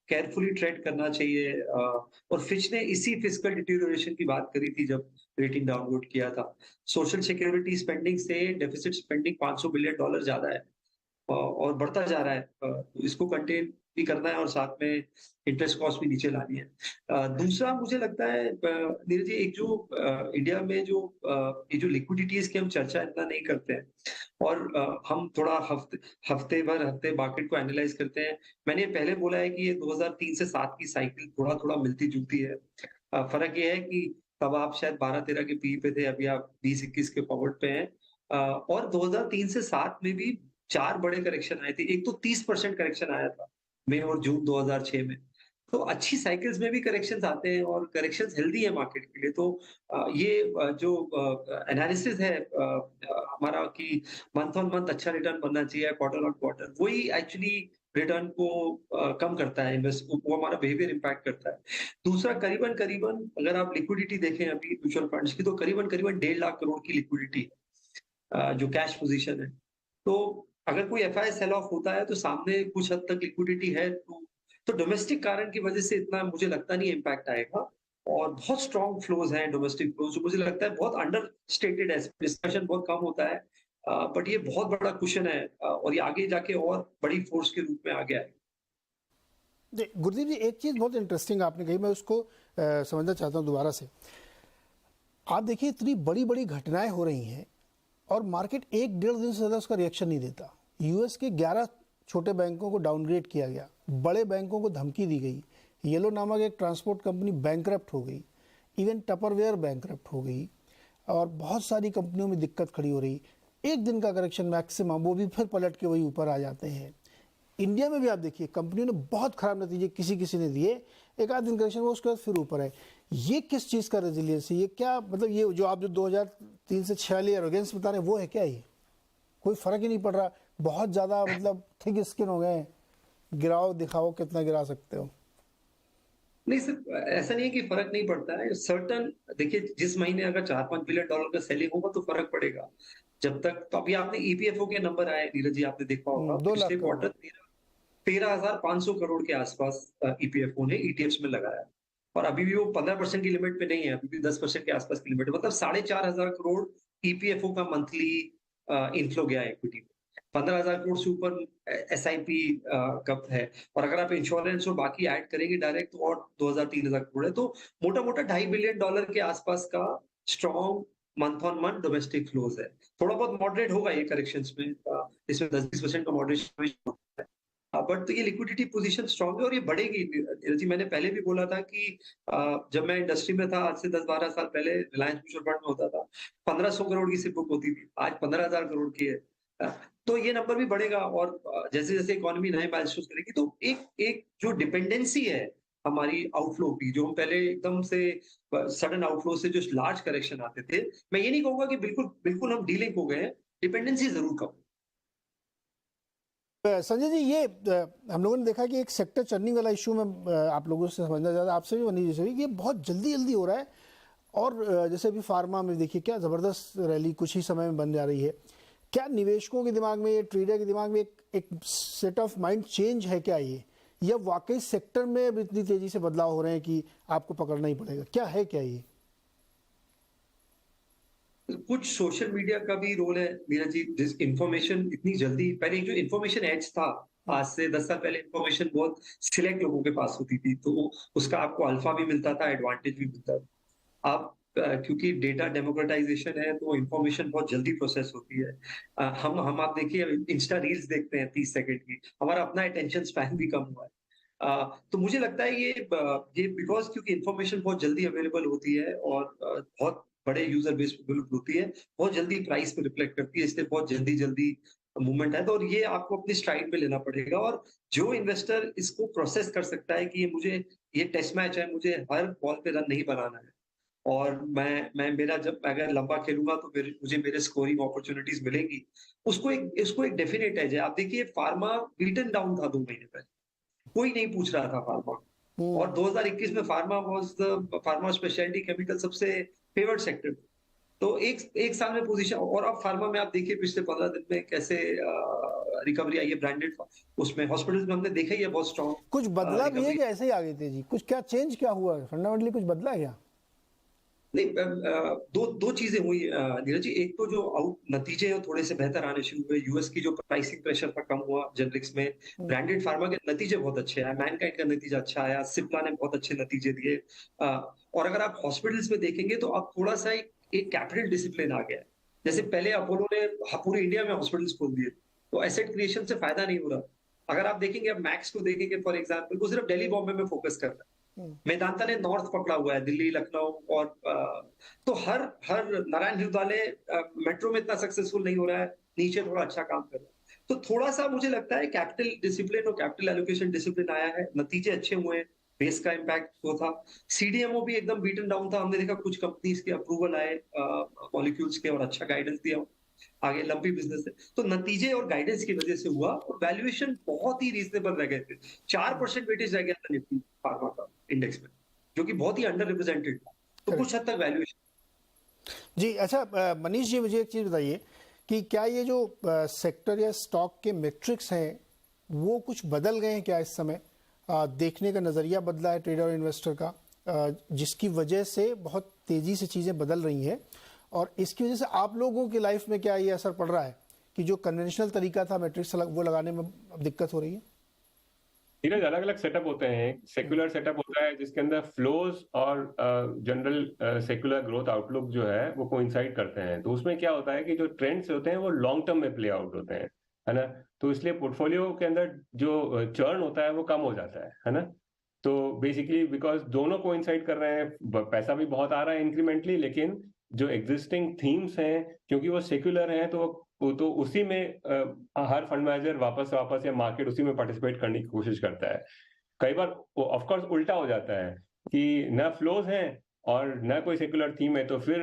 केयरफुली ट्रेड करना चाहिए। और फिच ने इसी फिस्कल डिटेरियोरेशन की बात करी थी जब रेटिंग डाउनलोड किया था। सोशल सिक्योरिटी स्पेंडिंग से डेफिसिट स्पेंडिंग $500 बिलियन ज्यादा है और बढ़ता जा रहा है। इसको कंटेन भी करना है और साथ में इंटरेस्ट कॉस्ट भी नीचे लानी है। दूसरा मुझे लगता है नीरज जी, एक जो इंडिया में जो ये जो लिक्विडिटीज की हम चर्चा इतना नहीं करते हैं, और हम थोड़ा हफ्ते मार्केट को एनालाइज करते हैं। मैंने पहले बोला है कि ये 2003 से 7 की साइकिल थोड़ा थोड़ा मिलती जुलती है। फर्क ये है कि तब आप शायद 12-13 के पी पे थे, अभी आप 20-21 के फॉरवर्ड पे हैं। और 2003 से 7 में भी 4 बड़े करेक्शन आए थे। एक तो 30% करेक्शन आया था मई और जून 2006 में। तो अच्छी साइकिल्स में भी करेक्शंस आते हैं और करेक्शंस हेल्दी है मार्केट के लिए। तो ये जो एनालिसिस है हमारा कि मंथ ऑन मंथ अच्छा रिटर्न बनना चाहिए, क्वार्टर ऑन क्वार्टर, वही एक्चुअली रिटर्न को कम करता है, इन्वेस्ट वो हमारा बिहेवियर इम्पैक्ट करता है। दूसरा करीबन अगर आप लिक्विडिटी देखें अभी म्यूचुअल फंड्स की, तो करीबन 1.5 लाख करोड़ की लिक्विडिटी जो कैश पोजीशन है। तो अगर कोई एफआई सेल ऑफ होता है तो सामने कुछ हद तक लिक्विडिटी है, तो डोमेस्टिक कारण की वजह से इतना मुझे लगता नहीं इम्पैक्ट आएगा। और बहुत स्ट्रॉन्ग फ्लोज हैं, डोमेस्टिक फ्लोज, जो मुझे लगता है बहुत अंडर स्टेटेड है, डिस्कशन बहुत कम होता है, बट ये बहुत बड़ा क्वेश्चन है, और ये आगे जाके और बड़ी फोर्स के रूप में आगे आएगा। गुरदीप जी, एक चीज़ बहुत इंटरेस्टिंग आपने कही, मैं उसको समझना चाहता हूँ दोबारा से। आप देखिए, इतनी बड़ी बड़ी घटनाएं हो रही हैं और मार्केट 1-1.5 दिन से ज़्यादा उसका रिएक्शन नहीं देता। यूएस के 11 छोटे बैंकों को डाउनग्रेड किया गया, बड़े बैंकों को धमकी दी गई, येलो नामक एक ट्रांसपोर्ट कंपनी बैंकरप्ट हो गई, इवन टपरवेयर बैंकरप्ट हो गई, और बहुत सारी कंपनियों में दिक्कत खड़ी हो रही। एक दिन का करेक्शन मैक्सिमम, वो भी फिर पलट के वही ऊपर आ जाते हैं। इंडिया में भी आप देखिए, कंपनियों ने बहुत खराब नतीजे किसी ने दिए, एक आध दिन करेक्शन वो, उसके बाद फिर ऊपर है। ये किस चीज़ का रेजिलियंस है? ये क्या मतलब, ये जो आप जो 2003 से 6 वाली एरोगेंस बता रहे हैं, वो है क्या? ये कोई फर्क ही नहीं पड़ रहा, बहुत ज़्यादा मतलब थिक स्किन हो गए हैं, गिराओ दिखाओ कितना गिरा सकते हो। नहीं सर, ऐसा नहीं है कि फर्क नहीं पड़ता है। सर्टन, देखिए जिस महीने अगर $4-5 बिलियन का सेलिंग होगा तो फर्क पड़ेगा। जब तक, तो अभी आपने ईपीएफओ के नंबर आए नीरज जी, आपने देखा होगा 2 लाख पिछले क्वार्टर 13,500 करोड़ के आसपास ईपीएफओ ने ईटीएफ्स में लगाया, और अभी भी वो 15% की लिमिट पे नहीं है, अभी भी 10% के आसपास की लिमिट है। मतलब 4,500 करोड़ ईपीएफओ का मंथली इनफ्लो गया इक्विटी में। 15,000 करोड़ से ऊपर एसआईपी कब है, और अगर आप इंश्योरेंस और बाकी ऐड करेंगे डायरेक्ट तो और 2,000-3,000 करोड़ है। तो मोटा मोटा $2.5 बिलियन के आसपास का strong month on month domestic flows है। थोड़ा बहुत मॉडरेट होगा ये करेक्शंस में, इसमें 10-20% का मॉडरेशन है, बट तो ये लिक्विडिटी पोजीशन स्ट्रांग है और ये बढ़ेगी। जी, मैंने पहले भी बोला था कि जब मैं इंडस्ट्री में था आज से 10-12 साल पहले, रिलायंस म्यूचुअल फंड में होता था, 1500 करोड़ की सिर्फ बुक होती थी, आज 15,000 करोड़ की है। तो ये नंबर भी बढ़ेगा, और जैसे जैसे इकोनॉमी नए माइलस्टोन करेगी, तो एक जो डिपेंडेंसी है हमारी आउटफ्लो की, जो हम पहले एकदम से सडन आउटफ्लो से जो लार्ज करेक्शन आते थे, मैं ये नहीं कहूंगा कि बिल्कुल हम डीलिंक हो गए हैं, डिपेंडेंसी जरूर कम। संजय जी, ये हम लोगों ने देखा कि एक सेक्टर चर्निंग वाला इशू में आप लोगों से समझना चाहता, आपसे भी वनी जैसे भी, ये बहुत जल्दी हो रहा है। और जैसे अभी फार्मा में देखिए क्या ज़बरदस्त रैली कुछ ही समय में बन जा रही है। क्या निवेशकों के दिमाग में, ट्रेडर के दिमाग में एक सेट ऑफ माइंड चेंज है क्या ये, या वाकई सेक्टर में अब इतनी तेजी से बदलाव हो रहे हैं कि आपको पकड़ना ही पड़ेगा? क्या है क्या ये? कुछ सोशल मीडिया का भी रोल है नीरज जी। जिस इंफॉर्मेशन इतनी जल्दी, पहले जो इंफॉर्मेशन एज था, आज से 10 साल पहले इंफॉर्मेशन बहुत सिलेक्ट लोगों के पास होती थी, तो उसका आपको अल्फा भी मिलता था, एडवांटेज भी मिलता था। अब क्योंकि डेटा डेमोक्रेटाइजेशन है, तो इंफॉर्मेशन बहुत जल्दी प्रोसेस होती है। हम आप देखिए, इंस्टा रील्स देखते हैं 30 सेकंड की, हमारा अपना अटेंशन स्पैन भी कम हुआ है। तो मुझे लगता है ये बिकॉज क्योंकि इंफॉर्मेशन बहुत जल्दी अवेलेबल होती है और बहुत बड़े यूजर बेस पे बिल्ड होती है, बहुत जल्दी प्राइस पे रिफ्लेक्ट करती है, इसलिए बहुत जल्दी मूवमेंट है। तो और ये आपको अपनी स्ट्राइड पे लेना पड़ेगा, और जो इन्वेस्टर इसको प्रोसेस कर सकता है कि ये टेस्ट मैच है, मुझे हर बॉल पे रन नहीं बनाना है, और मैं मेरा जब अगर लंबा खेलूंगा तो मुझे मेरे स्कोरिंग अपॉर्चुनिटीज मिलेंगी, उसको एक डेफिनेट एज है। आप देखिए, फार्मा बीटन डाउन था 2 महीने पहले, कोई नहीं पूछ रहा था फार्मा, और 2021 में फार्मा स्पेशलिटी केमिकल सबसे फेवर्ड सेक्टर। तो एक साल में पोजीशन, और अब फार्मा में आप देखिए पिछले 15 दिन में कैसे रिकवरी आई है। ब्रांडेड उसमें हॉस्पिटल्स में हमने देखा ही है बहुत स्ट्रॉन्ग। कुछ बदला भी है कि ऐसे ही आ गए थे जी? कुछ क्या चेंज क्या हुआ फंडामेंटली, कुछ बदला क्या? नहीं, दो चीजें हुई नीरज जी। एक तो जो नतीजे थोड़े से बेहतर आने शुरू हुए, यूएस की जो प्राइसिंग प्रेशर था कम हुआ जेनरिक्स में, ब्रांडेड फार्मा के नतीजे बहुत अच्छे आए, मैनकाइंड का नतीजा अच्छा आया, सिप्ला ने बहुत अच्छे नतीजे दिए। और अगर आप हॉस्पिटल्स में देखेंगे तो अब थोड़ा सा एक कैपिटल डिसिप्लिन आ गया है। जैसे पहले अपोलो ने पूरे इंडिया में हॉस्पिटल्स खोल दिए, तो एसेट क्रिएशन से फायदा नहीं हो रहा। अगर आप देखेंगे, अब मैक्स को देखेंगे फॉर एग्जाम्पल, वो सिर्फ दिल्ली बॉम्बे में फोकस कर रहा है। मेदांता ने नॉर्थ पकड़ा हुआ है, दिल्ली, लखनऊ, और तो हर नारायण हृदयालय मेट्रो में इतना सक्सेसफुल नहीं हो रहा है, नीचे थोड़ा अच्छा काम कर रहा है। तो थोड़ा सा मुझे लगता है कैपिटल डिसिप्लिन और कैपिटल एलोकेशन डिसिप्लिन आया है, नतीजे अच्छे हुए हैं, बेस का इम्पैक्ट वो था। सीडीएमओ भी एकदम बीटन डाउन था, हमने देखा कुछ कंपनीज के अप्रूवल आए मॉलिक्यूल्स के और अच्छा गाइडेंस दिया, आगे लंपी बिजनेस है, तो नतीजे और गाइडेंस की वजह से हुआ और वैल्यूएशन बहुत ही रीजनेबल रह गए थे। 4% वेटेज रह गया था निफ्टी फार्मा का इंडेक्स में, जो कि बहुत ही अंडर रिप्रेजेंटेड था, तो कुछ हद तक वैल्यूएशन। जी अच्छा, मनीष जी मुझे एक चीज़ बताइए कि क्या ये जो सेक्टर या स्टॉक के मेट्रिक्स हैं वो कुछ बदल गए हैं क्या इस समय? देखने का नज़रिया बदला है ट्रेडर और इन्वेस्टर का, जिसकी वजह से बहुत तेज़ी से चीज़ें बदल रही हैं, और इसकी वजह से आप लोगों की लाइफ में क्या ये असर पड़ रहा है कि जो कन्वेंशनल तरीका था मेट्रिक्स वो लगाने में अब दिक्कत हो रही है? धीरज, अलग अलग सेटअप होते हैं। सेक्युलर सेटअप होता है जिसके अंदर फ्लोज और जनरल सेक्युलर ग्रोथ आउटलुक जो है वो कोइंसाइड करते हैं। तो उसमें क्या होता है कि जो ट्रेंड्स होते हैं वो लॉन्ग टर्म में प्ले आउट होते हैं, है ना। तो इसलिए पोर्टफोलियो के अंदर जो चर्न होता है वो कम हो जाता है ना। तो बेसिकली बिकॉज दोनों कोइंसाइड कर रहे हैं, पैसा भी बहुत आ रहा है इंक्रीमेंटली, लेकिन जो एग्जिस्टिंग थीम्स हैं क्योंकि वो सेक्युलर हैं तो उसी में हर फंड मैनेजर वापस या मार्केट उसी में पार्टिसिपेट करने की कोशिश करता है। कई बार ऑफ कोर्स उल्टा हो जाता है कि न फ्लोज हैं और न कोई सेक्युलर थीम है, तो फिर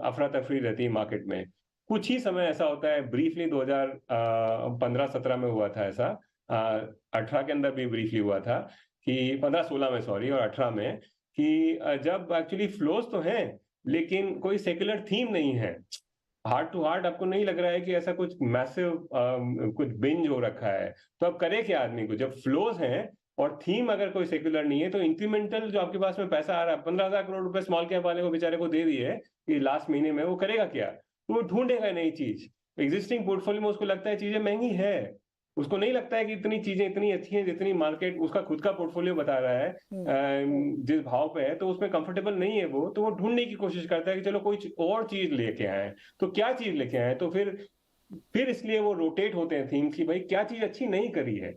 अफरा तफरी रहती है मार्केट में। कुछ ही समय ऐसा होता है, ब्रीफली 2015-17 में हुआ था ऐसा, 18 के अंदर भी ब्रीफली हुआ था कि 15-16 में, सॉरी, और 18 में, कि जब एक्चुअली फ्लोज तो हैं लेकिन कोई सेक्युलर थीम नहीं है। हार्ट टू हार्ट आपको नहीं लग रहा है कि ऐसा कुछ मैसिव कुछ बिंज हो रखा है, तो अब करे क्या आदमी को? जब फ्लोज हैं और थीम अगर कोई सेक्युलर नहीं है, तो इंक्रीमेंटल जो आपके पास में पैसा आ रहा है, 15,000 करोड़ रुपए स्मॉल कैप वाले को बेचारे को दे दिए कि लास्ट महीने में, वो करेगा क्या? तो वो ढूंढेगा नई चीज। एग्जिस्टिंग पोर्टफोलियो में उसको लगता है चीजें महंगी है, उसको नहीं लगता है कि इतनी चीजें इतनी अच्छी हैं जितनी मार्केट उसका खुद का पोर्टफोलियो बता रहा है जिस भाव पे है, तो उसमें कंफर्टेबल नहीं है वो, तो वो ढूंढने की कोशिश करता है कि चलो कोई और चीज लेके आए। तो क्या चीज लेके आए? तो फिर इसलिए वो रोटेट होते हैं थीम्स की, भाई क्या चीज अच्छी नहीं करी है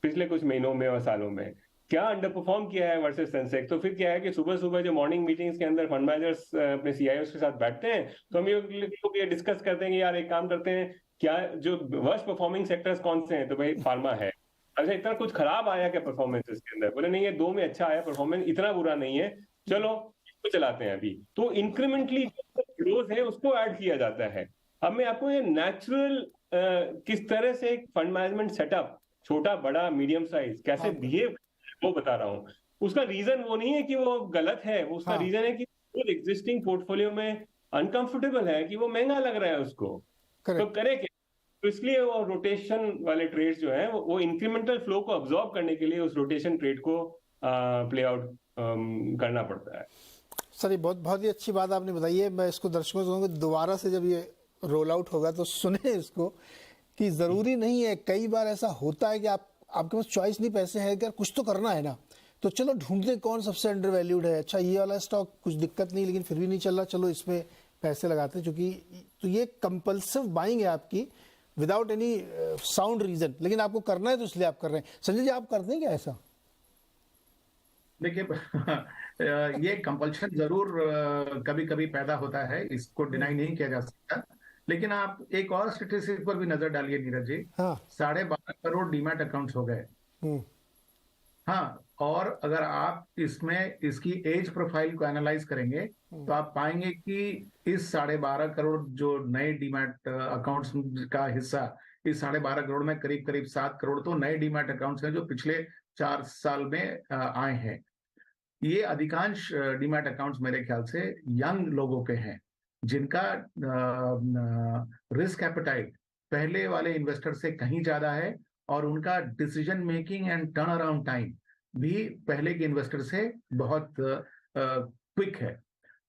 पिछले कुछ महीनों में और सालों में, क्या अंडर परफॉर्म किया है वर्सेस सेंसेक्स। तो फिर क्या है कि सुबह सुबह जो मॉर्निंग मीटिंग्स के अंदर फंड मैनेजर्स अपने सीआईओ के साथ बैठते हैं, तो हम ये डिस्कस करते हैं कि यार एक काम करते हैं, क्या जो वर्स्ट परफॉर्मिंग सेक्टर्स कौन से हैं? तो भाई फार्मा है। अच्छा, इतना कुछ खराब आया क्या परफॉर्मेंस इसके अंदर? बोले नहीं, ये 2 में अच्छा आया परफॉर्मेंस, इतना बुरा नहीं है, चलो इसको चलाते हैं अभी। तो इंक्रीमेंटली जो ग्रोथ है उसको ऐड किया जाता है। अब मैं आपको ये नेचुरल किस तरह से एक फंड मैनेजमेंट सेटअप, छोटा बड़ा मीडियम साइज, कैसे बिहेव, वो बता रहा हूँ। उसका रीजन वो नहीं है कि वो गलत है, उसका रीजन है कि एग्जिस्टिंग पोर्टफोलियो में अनकंफर्टेबल है कि वो महंगा लग रहा है उसको, तो करे क्या? तो इसलिए वो रोटेशन वाले ट्रेड्स जो है वो इंक्रीमेंटल फ्लो को अब्सॉर्ब करने के लिए उस रोटेशन ट्रेड को प्ले आउट करना पड़ता है। सर ये बहुत ही अच्छी बात आपने बताई है। मैं इसको दर्शकों से कहूँगा दोबारा से जब ये रोल आउट होगा तो सुने इसको, कि ज़रूरी नहीं है, कई बार ऐसा होता है कि आपके पास चॉइस नहीं, पैसे है कि कुछ तो करना है ना, तो चलो ढूंढते कौन सबसे अंडर वैल्यूड है। अच्छा ये वाला स्टॉक कुछ दिक्कत नहीं लेकिन फिर भी नहीं चल रहा, चलो इसमें पैसे लगाते हैं, क्योंकि तो ये कंपल्सिव बाइंग है आपकी विदाउट एनी साउंड रीजन, लेकिन आपको करना है तो इसलिए आप कर रहे हैं। संजय जी आप करते हैं क्या ऐसा? देखिए ये कंपल्शन जरूर कभी कभी पैदा होता है, इसको डिनाई नहीं किया जा सकता, लेकिन आप एक और स्टेटिस्टिक पर भी नजर डालिए नीरज जी। हाँ 12.5 करोड़ डीमैट अकाउंट्स हो गए। हाँ, और अगर आप इसमें इसकी एज प्रोफाइल को एनालाइज करेंगे तो आप पाएंगे कि इस 12.5 करोड़ जो नए डीमैट अकाउंट्स का हिस्सा, इस 12.5 करोड़ में करीब करीब 7 करोड़ तो नए डीमैट अकाउंट्स हैं जो पिछले 4 साल में आए हैं। ये अधिकांश डीमैट अकाउंट्स मेरे ख्याल से यंग लोगों के हैं, जिनका रिस्क एपेटाइट पहले वाले इन्वेस्टर से कहीं ज्यादा है, और उनका decision making and turn around time भी पहले के इन्वेस्टर से बहुत क्विक है।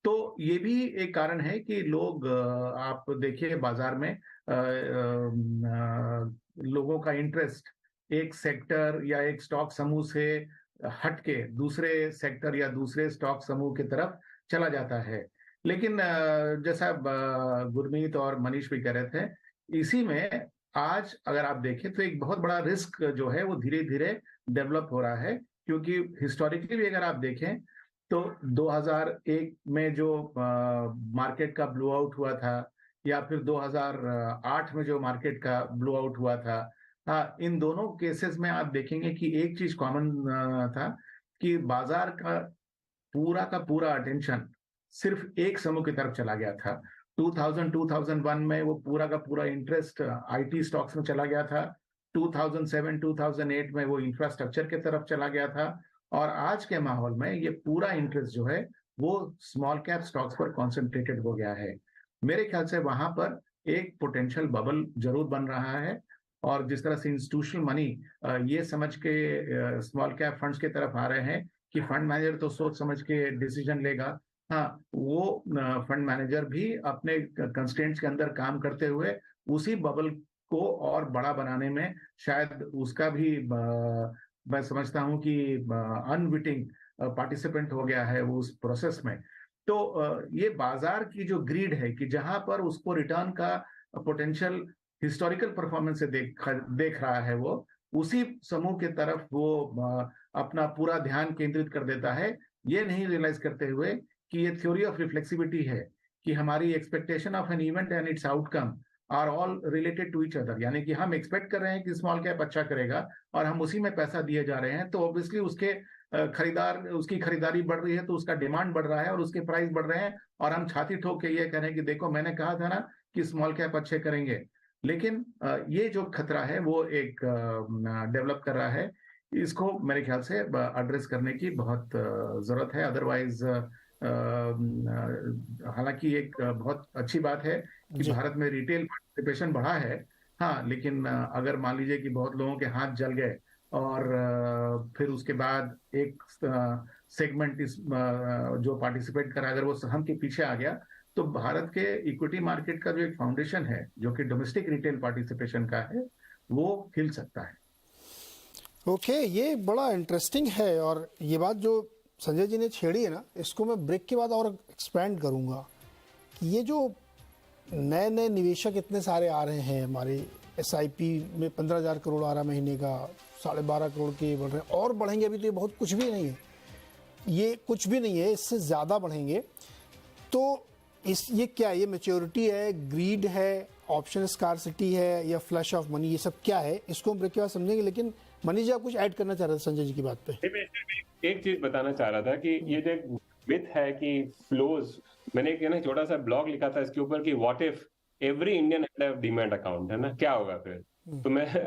तो ये भी एक कारण है कि लोग, आप देखिए बाजार में लोगों का इंटरेस्ट एक सेक्टर या एक स्टॉक समूह से हटके दूसरे सेक्टर या दूसरे स्टॉक समूह की तरफ चला जाता है। लेकिन जैसा गुरमीत और मनीष भी कह रहे थे, इसी में आज अगर आप देखें तो एक बहुत बड़ा रिस्क जो है वो धीरे धीरे डेवलप हो रहा है, क्योंकि हिस्टोरिकली भी अगर आप देखें तो 2001 में जो मार्केट का ब्लो आउट हुआ था, या फिर 2008 में जो मार्केट का ब्लो आउट हुआ था, इन दोनों केसेस में आप देखेंगे कि एक चीज कॉमन था कि बाजार का पूरा अटेंशन सिर्फ एक समूह की तरफ चला गया था। 2001 में वो पूरा का पूरा इंटरेस्ट आईटी स्टॉक्स में चला गया था। 2007-2008 में वो इंफ्रास्ट्रक्चर की तरफ चला गया था। और आज के माहौल में ये पूरा इंटरेस्ट जो है वो स्मॉल कैप स्टॉक्स पर कॉन्सेंट्रेटेड हो गया है। मेरे ख्याल से वहां पर एक पोटेंशियल बबल जरूर बन रहा है। और जिस तरह से इंस्टीट्यूशनल मनी ये समझ के स्मॉल कैप फंड्स की तरफ आ रहे हैं कि फंड मैनेजर तो सोच समझ के डिसीजन लेगा, हाँ वो फंड मैनेजर भी अपने कंस्ट्रेंट्स के अंदर काम करते हुए उसी बबल को और बड़ा बनाने में शायद उसका भी मैं समझता हूं कि अनविटिंग पार्टिसिपेंट हो गया है वो उस प्रोसेस में। तो ये बाजार की जो ग्रीड है कि जहां पर उसको रिटर्न का पोटेंशियल हिस्टोरिकल परफॉर्मेंस से देख रहा है, वो उसी समूह की तरफ वो अपना पूरा ध्यान केंद्रित कर देता है, ये नहीं रियलाइज करते हुए कि ये थ्योरी ऑफ रिफ्लेक्सिविटी है कि हमारी expectation of an event and its outcome are all related to each other. यानी कि हम एक्सपेक्ट कर रहे हैं कि स्मॉल कैप अच्छा करेगा और हम उसी में पैसा दिए जा रहे हैं, तो ऑब्वियसली उसके उसकी खरीदारी बढ़ रही है तो उसका डिमांड बढ़ रहा है और उसके प्राइस बढ़ रहे हैं, और हम छाती ठोक के ये कह रहे हैं कि देखो मैंने कहा था ना कि स्मॉल कैप अच्छे करेंगे। लेकिन ये जो खतरा है वो एक डेवलप कर रहा है, इसको मेरे ख्याल से एड्रेस करने की बहुत जरूरत है। अदरवाइज हालांकि एक बहुत अच्छी बात है कि भारत में रिटेल पार्टिसिपेशन बढ़ा है, हाँ, लेकिन अगर मान लीजिए कि बहुत लोगों के हाथ जल गए और फिर उसके बाद एक सेगमेंट इस जो पार्टिसिपेट करा अगर वो सहम के पीछे आ गया, तो भारत के इक्विटी मार्केट का जो एक फाउंडेशन है जो कि डोमेस्टिक रिटेल पार्टिसिपेशन का है, वो हिल सकता है। ओके, ये बड़ा इंटरेस्टिंग है। और ये बात जो संजय जी ने छेड़ी है ना, इसको मैं ब्रेक के बाद और एक्सपेंड करूंगा कि ये जो नए नए निवेशक इतने सारे आ रहे हैं, हमारे SIP में 15,000 करोड़ आ रहा महीने का, 12.5 करोड़ के बढ़ रहे हैं और बढ़ेंगे। अभी तो ये बहुत कुछ भी नहीं है, ये कुछ भी नहीं है, इससे ज़्यादा बढ़ेंगे। तो ये क्या है? ये मैच्योरिटी है, ग्रीड है, ऑप्शन स्कार्सिटी है, या फ्लश ऑफ मनी? ये सब क्या है, इसको हम ब्रेक के बाद समझेंगे। लेकिन मनीष जी, आप कुछ ऐड करना चाह रहे थे संजय जी की बात पे? एक चीज बताना चाह रहा था कि ये जो एक मिथ है कि फ्लोज, मैंने एक छोटा सा ब्लॉग लिखा था इसके ऊपर कि what if every Indian had a demat account, है ना, क्या होगा फिर? तो मैं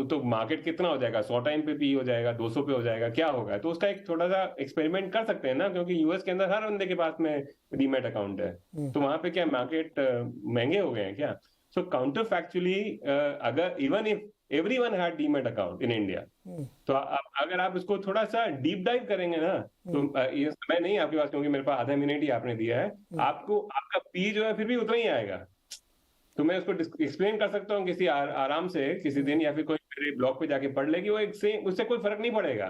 तो मार्केट कितना हो जाएगा? 100 टाइम पे भी हो जाएगा, 200 पे हो जाएगा, क्या होगा? तो उसका एक छोटा सा एक्सपेरिमेंट कर सकते हैं ना, क्योंकि यूएस के अंदर हर बंदे के पास में डीमैट अकाउंट है। तो वहां पे क्या मार्केट महंगे हो गए हैं क्या? सो काउंटर फैक्चुअली अगर even if everyone had demat account in India, तो अगर आप इसको थोड़ा सा डीप डाइव करेंगे ना, तो ये समय नहीं आपके पास क्योंकि मेरे पास आधा मिनट ही आपने दिया है, आपको आपका पी जो है फिर भी उतना ही आएगा। तो मैं उसको एक्सप्लेन कर सकता हूँ किसी आराम से किसी दिन, या फिर कोई मेरे ब्लॉग पे जाके पढ़ ले कि वो उससे कोई फर्क नहीं पड़ेगा।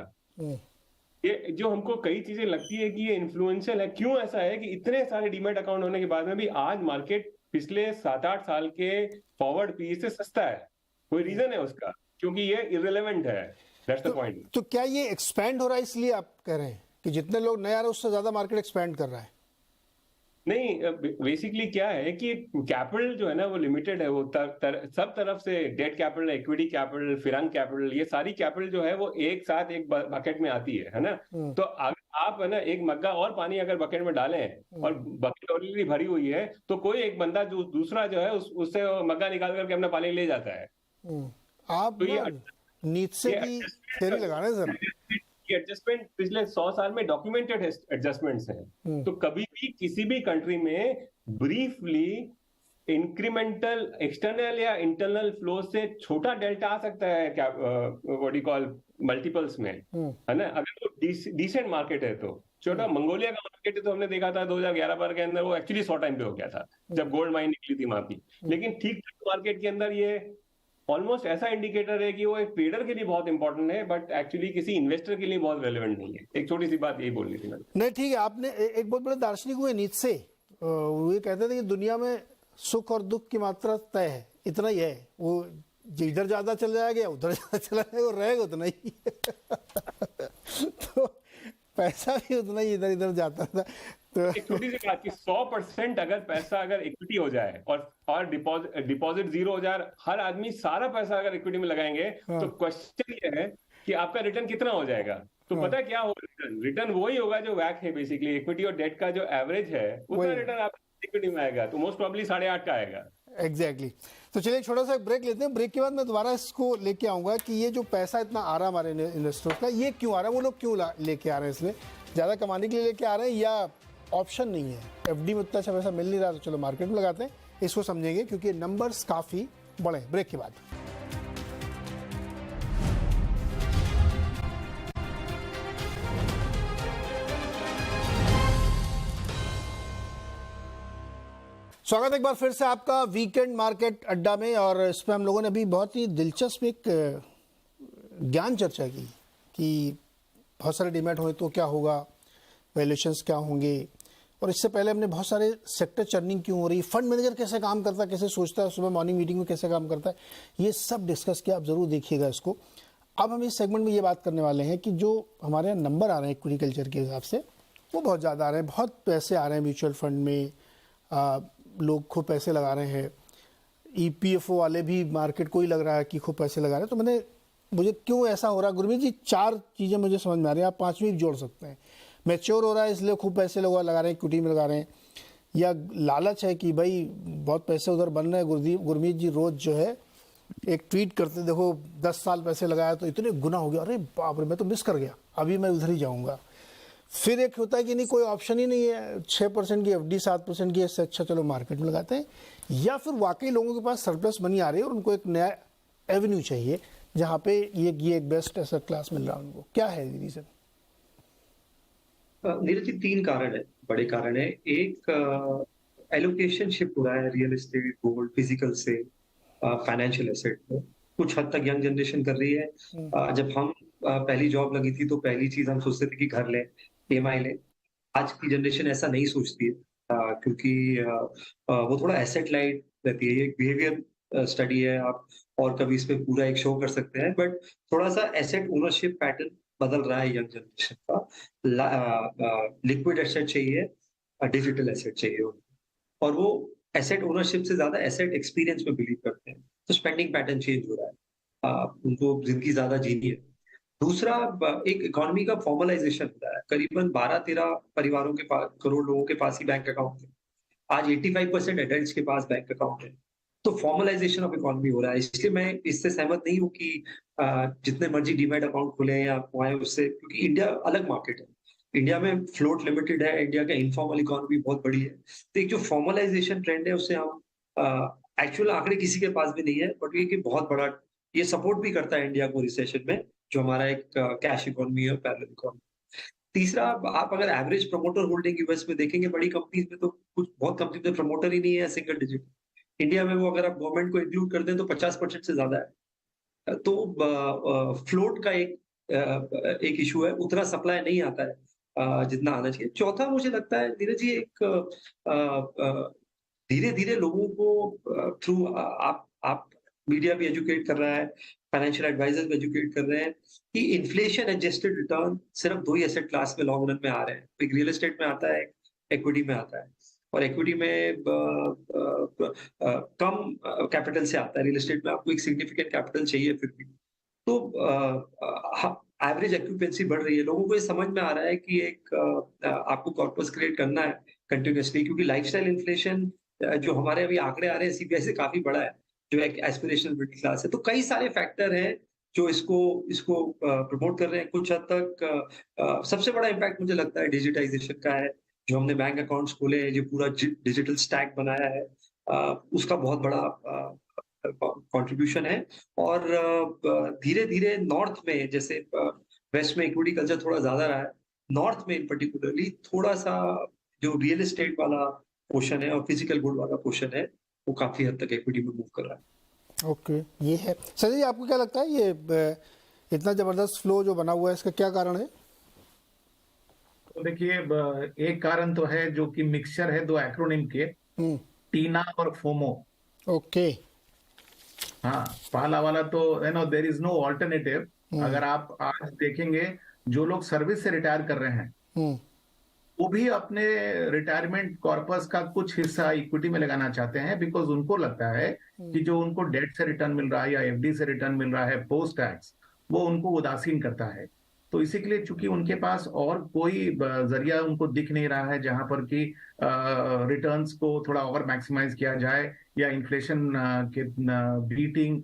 ये जो हमको कई चीजें लगती है कि ये इन्फ्लुएंशियल है, क्यों ऐसा है कि इतने सारे डीमैट अकाउंट होने के बाद में भी आज मार्केट पिछले 7-8 साल के फॉरवर्ड पी से सस्ता है? कोई रीजन है उसका? क्योंकि ये इररिलेवेंट है, दैट्स द पॉइंट। तो क्या ये एक्सपैंड हो रहा है इसलिए आप कह रहे हैं कि जितने लोग नए आ रहे हैं उससे ज्यादा मार्केट एक्सपैंड कर रहा है? नहीं, बेसिकली क्या है कि कैपिटल जो है ना वो लिमिटेड है, वो सब तरफ से debt capital, equity capital, foreign capital, ये सारी कैपिटल जो है वो एक साथ एक बकेट में आती है ना। तो आप है ना एक मग्गा और पानी अगर बकेट में डालें और बकेट ऑलरेडी भरी हुई है, तो कोई एक बंदा जो दूसरा जो है उससे मग्गा निकाल करके अपना पानी ले जाता है। आप नीचे की थ्योरी लगाना सर, एडजस्टमेंट पिछले 100 साल में डॉक्यूमेंटेड एडजस्टमेंट्स हैं। तो कभी भी किसी भी कंट्री में ब्रीफली इंक्रीमेंटल एक्सटर्नल या इंटरनल फ्लो से छोटा डेल्टा आ सकता है, क्या व्हाट यू कॉल मल्टीपल्स में, है ना, अगर वो डिसेंट मार्केट है तो। छोटा मंगोलिया का मार्केट तो हमने देखा था 2011-12 के अंदर, वो एक्चुअली 100 टाइम पे हो गया था जब गोल्ड माइन निकली थी वहां की। लेकिन ठीक ठाक मार्केट के अंदर ये ऑलमोस्ट ऐसा इंडिकेटर है कि वो एक ट्रेडर के लिए बहुत इंपॉर्टेंट है, बट एक्चुअली किसी इन्वेस्टर के लिए बहुत रेलेवेंट नहीं है। एक छोटी सी बात यही बोलनी थी मैंने। नहीं ठीक है, आपने एक बहुत बड़े दार्शनिक हुए नीचे, वो ये कहते थे कि दुनिया में सुख और दुख की मात्रा तय है, इतना ही है, वो इधर ज्यादा चल जाएगा उधर ज्यादा चला जाएगा, वो रहेगा उतना ही तो पैसा भी उतना ही इधर इधर जाता था। तो एक छोटी सी बात कि 100% अगर पैसा अगर इक्विटी हो जाए और डिपॉजिट 0 हो जाए, हर आदमी सारा पैसा अगर इक्विटी में लगाएंगे, तो क्वेश्चन ये है कि आपका रिटर्न कितना हो जाएगा? तो पता है क्या होगा, रिटर्न वही होगा जो वैक है बेसिकली, इक्विटी और डेट का जो एवरेज है उतना रिटर्न आप इक्विटी में आएगा, तो मोस्ट प्रॉब्ली 8.5 का आएगा। एग्जैक्टली तो चलिए छोटा सा ब्रेक लेते हैं, ब्रेक के बाद मैं दोबारा इसको लेके आऊंगा कि ये जो पैसा इतना आ रहा है हमारे इन्वेस्टर्स का, ये क्यों आ रहा है, वो लोग क्यों लेके आ रहे हैं, इसमें ज़्यादा कमाने के लिए लेके आ रहे हैं या ऑप्शन नहीं है, एफडी में उतना अच्छा पैसा मिल नहीं रहा, तो चलो मार्केट में लगाते हैं, इसको समझेंगे क्योंकि नंबर्स काफ़ी बड़े। ब्रेक के बाद स्वागत है एक बार फिर से आपका वीकेंड मार्केट अड्डा में। और इस पर हम लोगों ने अभी बहुत ही दिलचस्प एक ज्ञान चर्चा की कि बहुत सारे डीमैट हुए तो क्या होगा, वैल्यूएशंस क्या होंगे, और इससे पहले हमने बहुत सारे सेक्टर चर्निंग क्यों हो रही, फंड मैनेजर कैसे काम करता है, कैसे सोचता है, सुबह मॉर्निंग मीटिंग में कैसे काम करता है, ये सब डिस्कस किया। आप ज़रूर देखिएगा इसको। अब हम इस सेगमेंट में ये बात करने वाले हैं कि जो हमारे यहाँ नंबर आ रहे हैं इक्विटी कल्चर के हिसाब से, वो बहुत ज़्यादा आ रहे हैं, बहुत पैसे आ रहे हैं म्यूचुअल फंड में, लोग खूब पैसे लगा रहे हैं, ईपीएफओ वाले भी मार्केट को ही लग रहा है कि खूब पैसे लगा रहे हैं। तो मुझे क्यों ऐसा हो रहा है गुरमीत जी, 4 चीज़ें मुझे समझ में आ रही हैं, आप 5वीं भी जोड़ सकते हैं। मैच्योर हो रहा है इसलिए खूब पैसे लोग लगा रहे हैं, इक्विटी में लगा रहे हैं, या लालच है कि भाई बहुत पैसे उधर बन रहे हैं। गुरमीत जी रोज़ जो है एक ट्वीट करते, देखो 10 साल पैसे लगाया तो इतने गुना हो गया, अरे बाप रे मैं तो मिस कर गया, अभी मैं उधर ही जाऊँगा। फिर एक होता है कि नहीं कोई ऑप्शन ही नहीं है, 6% की एफडी 7% की, इससे अच्छा चलो मार्केट में लगाते हैं। या फिर वाकई लोगों के पास सरप्लस मनी आ रही है और उनको एक नया एवेन्यू चाहिए जहाँ पे ये एक बेस्ट एसेट क्लास मिल रहा है उनको। क्या है रीजन? नीरज जी 3 कारण है, बड़े कारण है। एक एलोकेशन शिफ्ट हो रहा है रियल एस्टेट, गोल्ड, फिजिकल से फाइनेंशियल एसेट में, कुछ हद तक यंग जनरेशन कर रही है। जब हम पहली जॉब लगी थी तो पहली चीज हम सोचते थे कि घर ले, ईएमआई ले। आज की जनरेशन ऐसा नहीं सोचती है, क्योंकि वो थोड़ा एसेट लाइट रहती है। ये एक बिहेवियर स्टडी है, आप और कभी इस पे पूरा एक शो कर सकते हैं, बट थोड़ा सा एसेट ओनरशिप पैटर्न बदल रहा है यंग जनरेशन का। लिक्विड एसेट चाहिए, डिजिटल एसेट चाहिए उनको, और वो एसेट ओनरशिप से ज्यादा एसेट एक्सपीरियंस में बिलीव करते हैं। तो स्पेंडिंग पैटर्न चेंज हो रहा है, उनको जिंदगी ज्यादा जीनी है। दूसरा, एक इकोनॉमी का फॉर्मलाइजेशन होता है। करीबन 12-13 परिवारों के पास, करोड़ लोगों के पास ही बैंक अकाउंट है। आज 85% एडल्ट्स के पास बैंक अकाउंट है। तो फॉर्मलाइजेशन ऑफ इकोनॉमी हो रहा है। इसलिए मैं इससे सहमत नहीं हूँ कि जितने मर्जी डीमैट अकाउंट खुले या आए उससे, क्योंकि इंडिया अलग मार्केट है। इंडिया में फ्लोट लिमिटेड है, इंडिया का इनफॉर्मल इकोनॉमी बहुत बड़ी है। तो एक जो फॉर्मलाइजेशन ट्रेंड है उससे हम, एक्चुअल आंकड़े किसी के पास भी नहीं है, बट ये बहुत बड़ा, ये सपोर्ट भी करता है इंडिया को रिसेशन में, जो हमारा एक कैश इकोनॉमी है, पैरेलल इकोनॉमी। तीसरा, आप अगर एवरेज प्रमोटर होल्डिंग यूएस में देखेंगे, बड़ी कंपनीज में तो कुछ बहुत कंपनी में प्रमोटर ही नहीं है सिंगल डिजिट। इंडिया में वो अगर आप गवर्नमेंट को इंक्लूड कर दें तो 50% से ज्यादा है। तो फ्लोट का एक इशू है, उतना सप्लाई नहीं आता है जितना आना चाहिए। चौथा, मुझे लगता है नीरज जी, एक धीरे धीरे लोगों को थ्रू आप मीडिया भी एजुकेट कर रहा है, फाइनेंशियल एडवाइजर्स भी एजुकेट कर रहे हैं कि इन्फ्लेशन एडजस्टेड रिटर्न सिर्फ 2 ही एसेट क्लास में लॉन्ग रन में आ रहे हैं। एक रियल एस्टेट में आता है, एक्विटी में आता है। और एक्विटी में कम कैपिटल से आता है, रियल एस्टेट में आपको एक सिग्निफिकेंट कैपिटल चाहिए फिर भी। तो एवरेज एक्यूपेंसी बढ़ रही है। लोगों को ये समझ में आ रहा है कि एक आपको कॉर्पस क्रिएट करना है कंटिन्यूअसली, क्योंकि लाइफस्टाइल इन्फ्लेशन जो हमारे अभी आंकड़े आ रहे हैं सीबीआई से काफी बड़ा है, जो एक एस्पिरेशनल मिडिल क्लास है। तो कई सारे फैक्टर हैं जो इसको प्रमोट कर रहे हैं। कुछ हद तक सबसे बड़ा इम्पैक्ट मुझे लगता है डिजिटाइजेशन का है। जो हमने बैंक अकाउंट्स खोले हैं, जो पूरा डिजिटल स्टैक बनाया है, उसका बहुत बड़ा कंट्रीब्यूशन है। और धीरे धीरे नॉर्थ में, जैसे वेस्ट में इक्विटी कल्चर थोड़ा ज्यादा रहा है, नॉर्थ में इन पर्टिकुलरली थोड़ा सा जो रियल एस्टेट वाला पोर्शन है और फिजिकल गुड वाला पोर्शन है, वो काफी हद तक इक्विटी में मूव कर रहा है। ओके, ये है। संजय जी, आपको क्या लगता है ये इतना जबरदस्त फ्लो जो बना हुआ है, इसका क्या कारण है? तो देखिए, एक कारण तो है जो कि मिक्सचर है 2 एक्रोनिम के, टीना और फोमो। ओके। हाँ, पहला वाला तो देयर इज नो ऑल्टरनेटिव। अगर आप आज देखेंगे, जो लोग सर्विस से रिटायर कर रहे हैं, वो भी अपने रिटायरमेंट कॉर्पस का कुछ हिस्सा इक्विटी में लगाना चाहते हैं, बिकॉज उनको लगता है कि जो उनको डेट से रिटर्न मिल रहा है या एफडी से रिटर्न मिल रहा है पोस्ट टैक्स, वो उनको उदासीन करता है। तो इसी के लिए चूंकि उनके पास और कोई जरिया उनको दिख नहीं रहा है जहां पर कि रिटर्न्स को थोड़ा और मैक्सिमाइज किया जाए या इन्फ्लेशन के बीटिंग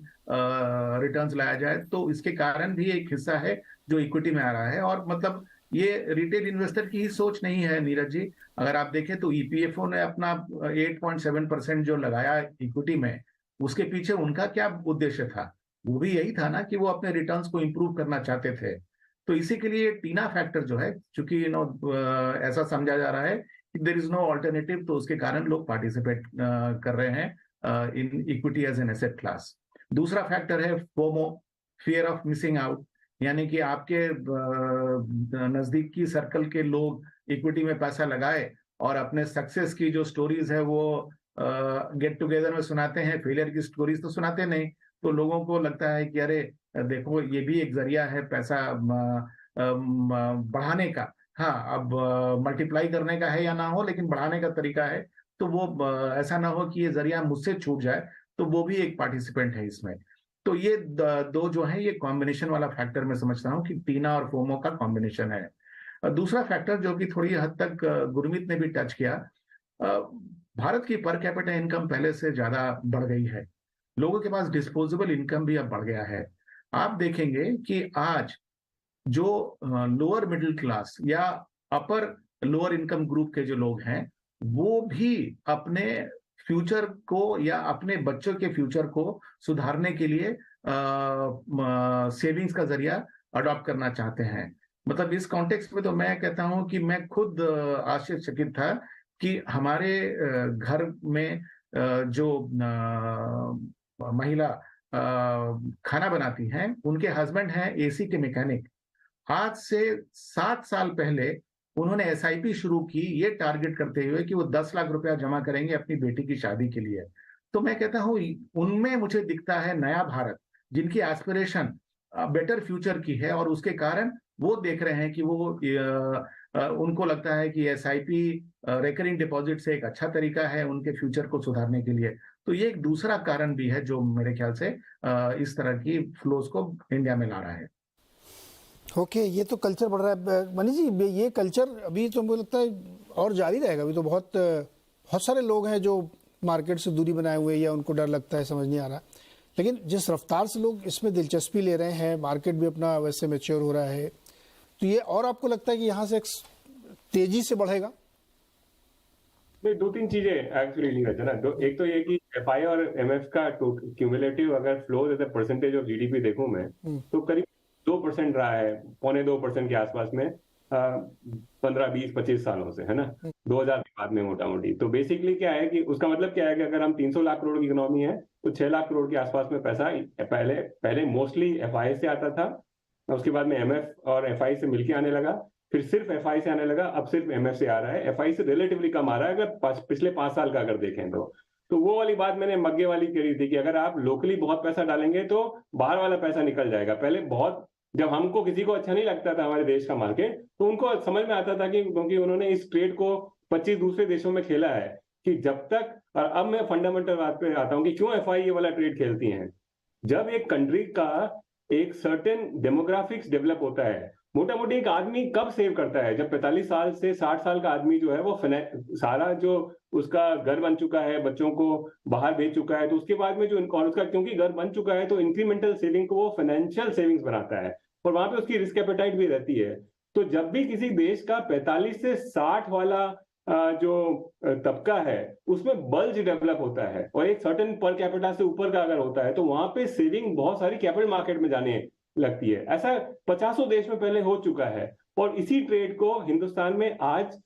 रिटर्न्स लाया जाए, तो इसके कारण भी एक हिस्सा है जो इक्विटी में आ रहा है। और मतलब ये रिटेल इन्वेस्टर की ही सोच नहीं है नीरज जी। अगर आप देखें तो ईपीएफओ ने अपना 8.7% जो लगाया इक्विटी में, उसके पीछे उनका क्या उद्देश्य था? वो भी यही था ना कि वो अपने रिटर्न्स को इंप्रूव करना चाहते थे। तो इसी के लिए टीना फैक्टर जो है, चूंकि ऐसा समझा जा रहा है कि देयर इज नो ऑल्टरनेटिव, तो उसके कारण लोग पार्टिसिपेट कर रहे हैं in equity as an asset class. दूसरा फैक्टर है FOMO, fear of missing out, यानी कि आपके नजदीकी सर्कल के लोग इक्विटी में पैसा लगाए और अपने सक्सेस की जो स्टोरीज है वो गेट टुगेदर में सुनाते हैं, फेलियर की स्टोरीज तो सुनाते नहीं। तो लोगों को लगता है कि अरे देखो ये भी एक जरिया है पैसा बढ़ाने का। हाँ, अब मल्टीप्लाई करने का है या ना हो, लेकिन बढ़ाने का तरीका है। तो वो ऐसा ना हो कि ये जरिया मुझसे छूट जाए, तो वो भी एक पार्टिसिपेंट है इसमें। तो ये दो जो है, ये कॉम्बिनेशन वाला फैक्टर मैं समझता हूँ कि टीना और फोमो का कॉम्बिनेशन है। दूसरा फैक्टर जो कि थोड़ी हद तक गुरमीत ने भी टच किया, भारत की पर कैपिटा इनकम पहले से ज्यादा बढ़ गई है, लोगों के पास डिस्पोजेबल इनकम भी अब बढ़ गया है। आप देखेंगे कि आज जो लोअर मिडिल क्लास या अपर लोअर इनकम ग्रुप के जो लोग हैं, वो भी अपने फ्यूचर को या अपने बच्चों के फ्यूचर को सुधारने के लिए सेविंग्स का जरिया अडॉप्ट करना चाहते हैं। मतलब इस कॉन्टेक्स्ट में तो मैं कहता हूं कि मैं खुद आश्चर्यचकित था कि हमारे घर में जो महिला खाना बनाती हैं, उनके हस्बैंड हैं एसी के मैकेनिक। आज से 7 साल पहले उन्होंने एसआईपी शुरू की, ये टारगेट करते हुए कि वो 10 लाख रुपया जमा करेंगे अपनी बेटी की शादी के लिए। तो मैं कहता हूं उनमें मुझे दिखता है नया भारत, जिनकी एस्पिरेशन बेटर फ्यूचर की है, और उसके कारण वो देख रहे हैं कि वो उनको लगता है कि एसआईपी रिकरिंग डिपॉजिट से एक अच्छा तरीका है उनके फ्यूचर को सुधारने के लिए। तो ये एक दूसरा कारण भी है जो मेरे ख्याल से इस तरह की फ्लोज को इंडिया में ला रहा है। ओके, ये तो कल्चर बढ़ रहा है मनीष जी। ये कल्चर अभी तो मुझे लगता है और जारी रहेगा। अभी तो बहुत सारे लोग हैं जो मार्केट से दूरी बनाए हुए, या उनको डर लगता है, समझ नहीं आ रहा। लेकिन जिस रफ्तार से लोग इसमें दिलचस्पी ले रहे हैं, मार्केट भी अपना वैसे मैच्योर हो रहा है, तो ये और आपको लगता है कि यहाँ से तेजी से बढ़ेगा? नहीं, 2-3 चीजें एक्चुअली नीरज है ना। एक तो ये कि एफआई और एमएफ का क्यूमुलेटिव अगर flow as a percentage of GDP देखूं मैं, तो करीब 2% रहा है, 1.25% के आसपास में 15, 20, 25 सालों से, है ना, 2000 के बाद में मोटा मोटी। तो बेसिकली क्या है कि उसका मतलब क्या है कि अगर हम 300 लाख करोड़ की इकोनॉमी है, तो 6 लाख करोड़ के आसपास में पैसा पहले मोस्टली एफआई से आता था, उसके बाद में एमएफ और एफआई से मिलके आने लगा, फिर सिर्फ एफआई से आने लगा, अब सिर्फ एमएफ से आ रहा है। एफआई से रिलेटिवली कम आ रहा है अगर पिछले 5 साल का अगर देखें तो वो वाली बात मैंने मग्गे वाली करी थी कि अगर आप लोकली बहुत पैसा डालेंगे तो बाहर वाला पैसा निकल जाएगा। पहले बहुत, जब हमको किसी को अच्छा नहीं लगता था हमारे देश का मार्केट, तो उनको समझ में आता था कि क्योंकि उन्होंने इस ट्रेड को 25 दूसरे देशों में खेला है कि जब तक, और अब मैं फंडामेंटल बात पे आता हूं कि क्यों एफआई ये वाला ट्रेड खेलती हैं। जब एक कंट्री का एक सर्टेन डेमोग्राफिक्स डेवलप होता है, मोटा मोटी एक आदमी कब सेव करता है? जब 45 साल से 60 साल का आदमी जो है वो सारा जो उसका घर बन चुका है, बच्चों को बाहर भेज चुका है, तो उसके बाद में जो उसका क्योंकि घर बन चुका है तो इंक्रीमेंटल सेविंग को वो फाइनेंशियल सेविंग्स बनाता है, और वहां पे उसकी रिस्क एपेटाइट भी रहती है। तो जब भी किसी देश का 45 से 60 वाला जो तबका है उसमें बल्ज डेवलप होता है, और एक सर्टेन पर कैपिटा से ऊपर का अगर होता है, तो वहां पे सेविंग बहुत सारी कैपिटल मार्केट में जाने लगती है। ऐसा 50 देश में पहले हो चुका है, और इसी ट्रेड को हिंदुस्तान में आज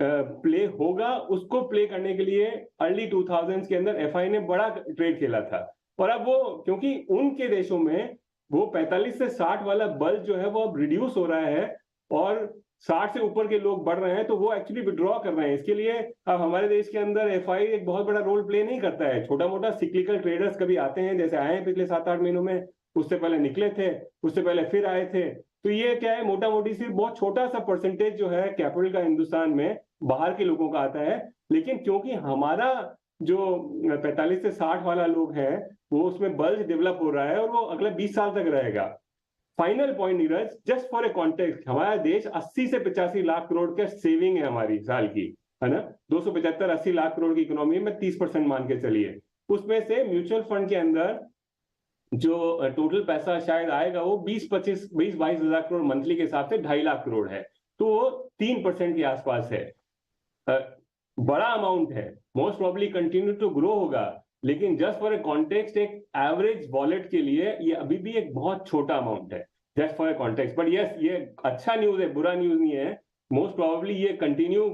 प्ले होगा। उसको प्ले करने के लिए अर्ली 2000s के अंदर एफआई ने बड़ा ट्रेड खेला था, और अब वो क्योंकि उनके देशों में वो 45 से 60 वाला बल्ज जो है वो अब रिड्यूस हो रहा है, और 60 से ऊपर के लोग बढ़ रहे हैं, तो वो एक्चुअली विड्रॉ कर रहे हैं। इसके लिए अब हमारे देश के अंदर एफआई एक बहुत बड़ा रोल प्ले नहीं करता है। छोटा मोटा सिक्लिकल ट्रेडर्स कभी आते हैं, जैसे आए हैं पिछले 7-8 महीनों में, उससे पहले निकले थे, उससे पहले फिर आए थे। तो ये क्या है, मोटा मोटी सिर्फ बहुत छोटा सा परसेंटेज जो है कैपिटल का हिंदुस्तान में बाहर के लोगों का आता है। लेकिन क्योंकि हमारा जो 45 से 60 वाला लोग है वो उसमें बल्ज डेवलप हो रहा है, और वो अगले 20 साल तक रहेगा। Final point Neeraj, just for a context, हमारा देश 80 से 85 लाख करोड़ का सेविंग है हमारी साल की, है ना। 275-80 लाख करोड़ की इकोनॉमी में 30% मान के चलिए। उसमें से म्यूचुअल फंड के अंदर जो टोटल पैसा शायद आएगा वो 20-22 हजार करोड़ मंथली के हिसाब से 2.5 लाख करोड़ है, तो वो 3% के आसपास है। बड़ा अमाउंट है, most probably continue to grow होगा, लेकिन जस्ट फॉर ए कॉन्टेक्स्ट एक एवरेज वॉलेट के लिए ये अभी भी एक बहुत छोटा अमाउंट है, just for a context. But yes, ये अच्छा न्यूज है, बुरा न्यूज नहीं है। मोस्ट प्रॉब्ली ये कंटिन्यू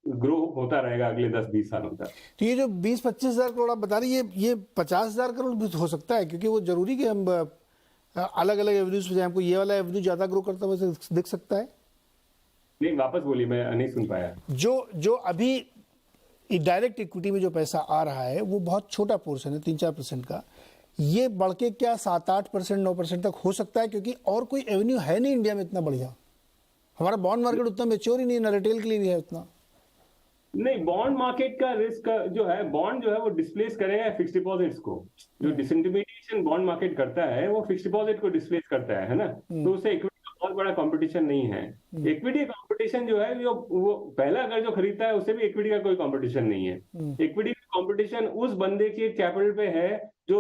ग्रो होता रहेगा अगले 10-20 सालों तक। तो ये जो 20-25 हजार करोड़ आप बता रही है, ये 50 हजार करोड़ भी हो सकता है, क्योंकि वो जरूरी कि हम अलग अलग एवेन्यूज पे जाए, हमको ये वाला एवेन्यू ज्यादा ग्रो करता हुआ दिख सकता है। नहीं, वापस बोलिए, मैं नहीं सुन पाया। जो अभी डायरेक्ट इक्विटी में जो पैसा आ रहा है वो बहुत छोटा पोर्शन है, 3-4% का। ये बढ़ के क्या 7-8%, 9% तक हो सकता है, क्योंकि और कोई एवेन्यू है नहीं इंडिया में इतना बढ़िया। हमारा बॉन्ड मार्केट उतना मेच्योर ही नहीं है, ना रिटेल के लिए भी है उतना। नहीं, बॉन्ड मार्केट का रिस्क जो है, बॉन्ड जो है वो डिस्प्लेस करेगा फिक्स डिपॉजिट्स को। जो डिसइंटरमीडिएशन बॉन्ड मार्केट करता है वो फिक्स डिपॉजिट को डिस्प्लेस करता है ना। तो उससे इक्विटी का बहुत बड़ा कंपटीशन नहीं है। इक्विटी कंपटीशन जो है वो पहला अगर जो खरीदता है उससे भी इक्विटी का कोई कंपटीशन नहीं है। इक्विटी का कंपटीशन उस बंदे के कैपिटल पे है जो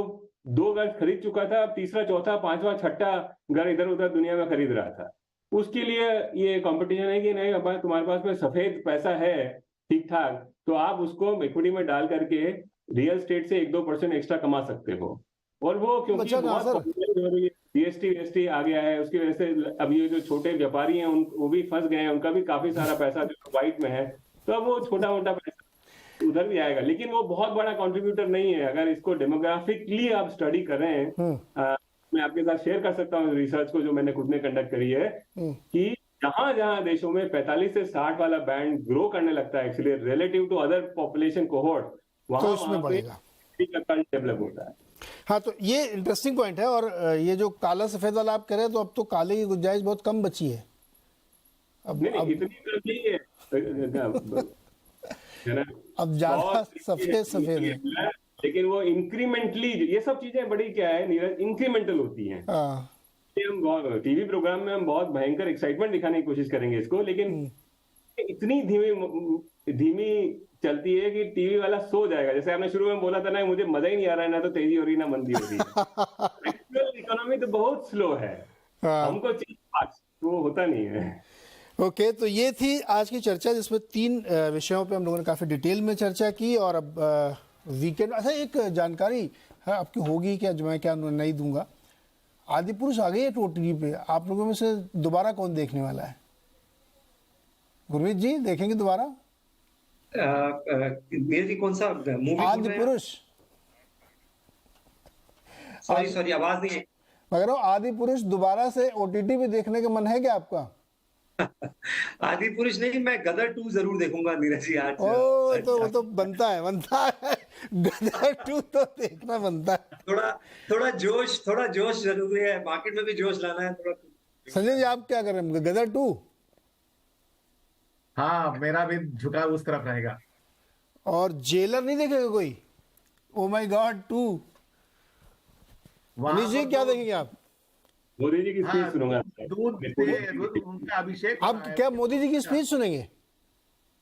2 घर खरीद चुका था, अब तीसरा, चौथा, 5वां, 6ठा घर इधर उधर दुनिया में खरीद रहा था। उसके लिए ये कंपटीशन है कि नहीं, अब तुम्हारे पास में सफेद पैसा है ठीक ठाक, तो आप उसको इक्विटी में डाल करके रियल स्टेट से 1-2% एक्स्ट्रा कमा सकते हो। और वो क्योंकि जीएसटी आ गया है, उसकी वजह से अब ये जो छोटे व्यापारी हैं वो भी फंस गए हैं, उनका भी काफी सारा पैसा जो व्हाइट में है, तो अब वो छोटा मोटा पैसा उधर भी आएगा, लेकिन वो बहुत बड़ा कंट्रीब्यूटर नहीं है। अगर इसको डेमोग्राफिकली आप स्टडी कर रहे हैं, मैं आपके साथ शेयर कर सकता हूँ रिसर्च को जो मैंने खुद ने कंडक्ट करी है, कि जहां जहां देशों में 45 से 60 वाला बैंड ग्रो करने लगता है actually relative to other population cohort, वहां उसमें बढ़ेगा, डेवलप होता है। हाँ, तो ये इंटरेस्टिंग पॉइंट है। और ये जो काला सफेद वाला आप कह रहे हैं, तो अब तो काले की गुंजाइश बहुत कम बची है। अब इतनी कम नहीं है, अब ज्यादा सफेद है, लेकिन वो इंक्रीमेंटली, ये सब चीजें बड़ी क्या है नीरज, इंक्रीमेंटल होती हैं। हम टीवी प्रोग्राम में हम बहुत भयंकर एक्साइटमेंट दिखाने की कोशिश करेंगे इसको, लेकिन इतनी धीमी चलती है कि टीवी वाला सो जाएगा। जैसे आपने शुरू में बोला था ना, मुझे मजा ही नहीं आ रहा है, ना तो तेजी हो रही ना मंदी हो रही है। एक्चुअल इकोनॉमी तो बहुत स्लो है, हमको चाहिए, वो होता नहीं है। ओके, तो ये थी आज की चर्चा, जिसमें 3 विषयों पे हम लोगों ने काफी डिटेल में चर्चा की। और अब वीकेंड, अच्छा एक जानकारी है आपकी होगी क्या, जो मैं क्या नहीं दूंगा, आदिपुरुष आ गई है OTT पे। आप लोगों में से दोबारा कौन देखने वाला है? गुरमीत जी देखेंगे दोबारा? मेरे जी कौन सा मूवी? आदिपुरुष। सॉरी आवाज नहीं है। मगर आदिपुरुष दोबारा से OTT पे देखने का मन है क्या आपका? आदिपुरुष नहीं, मैं गदर 2 जरूर देखूंगा नीरज जी आज। तो वो तो बनता है गदर 2 तो देखना बनता है। थोड़ा जोश जरूरी है, मार्केट में भी जोश लाना है थोड़ा। संजय जी आप क्या कर रहे हैं, गदर 2? हाँ, मेरा भी झुकाव उस तरफ रहेगा। और जेलर नहीं देखेगा कोई? Oh my God 2। Manish ji क्या देखेंगे आप? मोदी जी की स्पीच सुनूंगा। उनका अभिषेक। आप क्या मोदी जी की स्पीच सुनेंगे?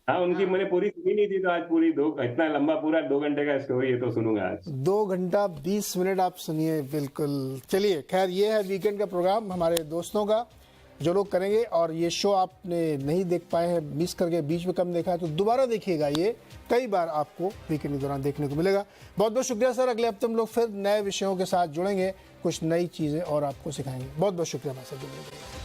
हाँ, उनकी मैंने पूरी सुनी नहीं थी, तो आज पूरी इतना लंबा पूरा 2 घंटे का स्टोरी है, तो सुनूंगा आज। 2 घंटा 20 मिनट आप सुनिए, बिल्कुल। चलिए, खैर ये है वीकेंड का प्रोग्राम हमारे दोस्तों का, जो लोग करेंगे। और ये शो आपने नहीं देख पाए हैं, मिस करके बीच में कम देखा है, तो दोबारा देखिएगा, ये कई बार आपको वीकेंड के दौरान देखने को मिलेगा। बहुत बहुत शुक्रिया सर। अगले हफ्ते हम लोग फिर नए विषयों के साथ जुड़ेंगे, कुछ नई चीज़ें और आपको सिखाएंगे। बहुत बहुत शुक्रिया हमारे साथ जुड़ने के लिए।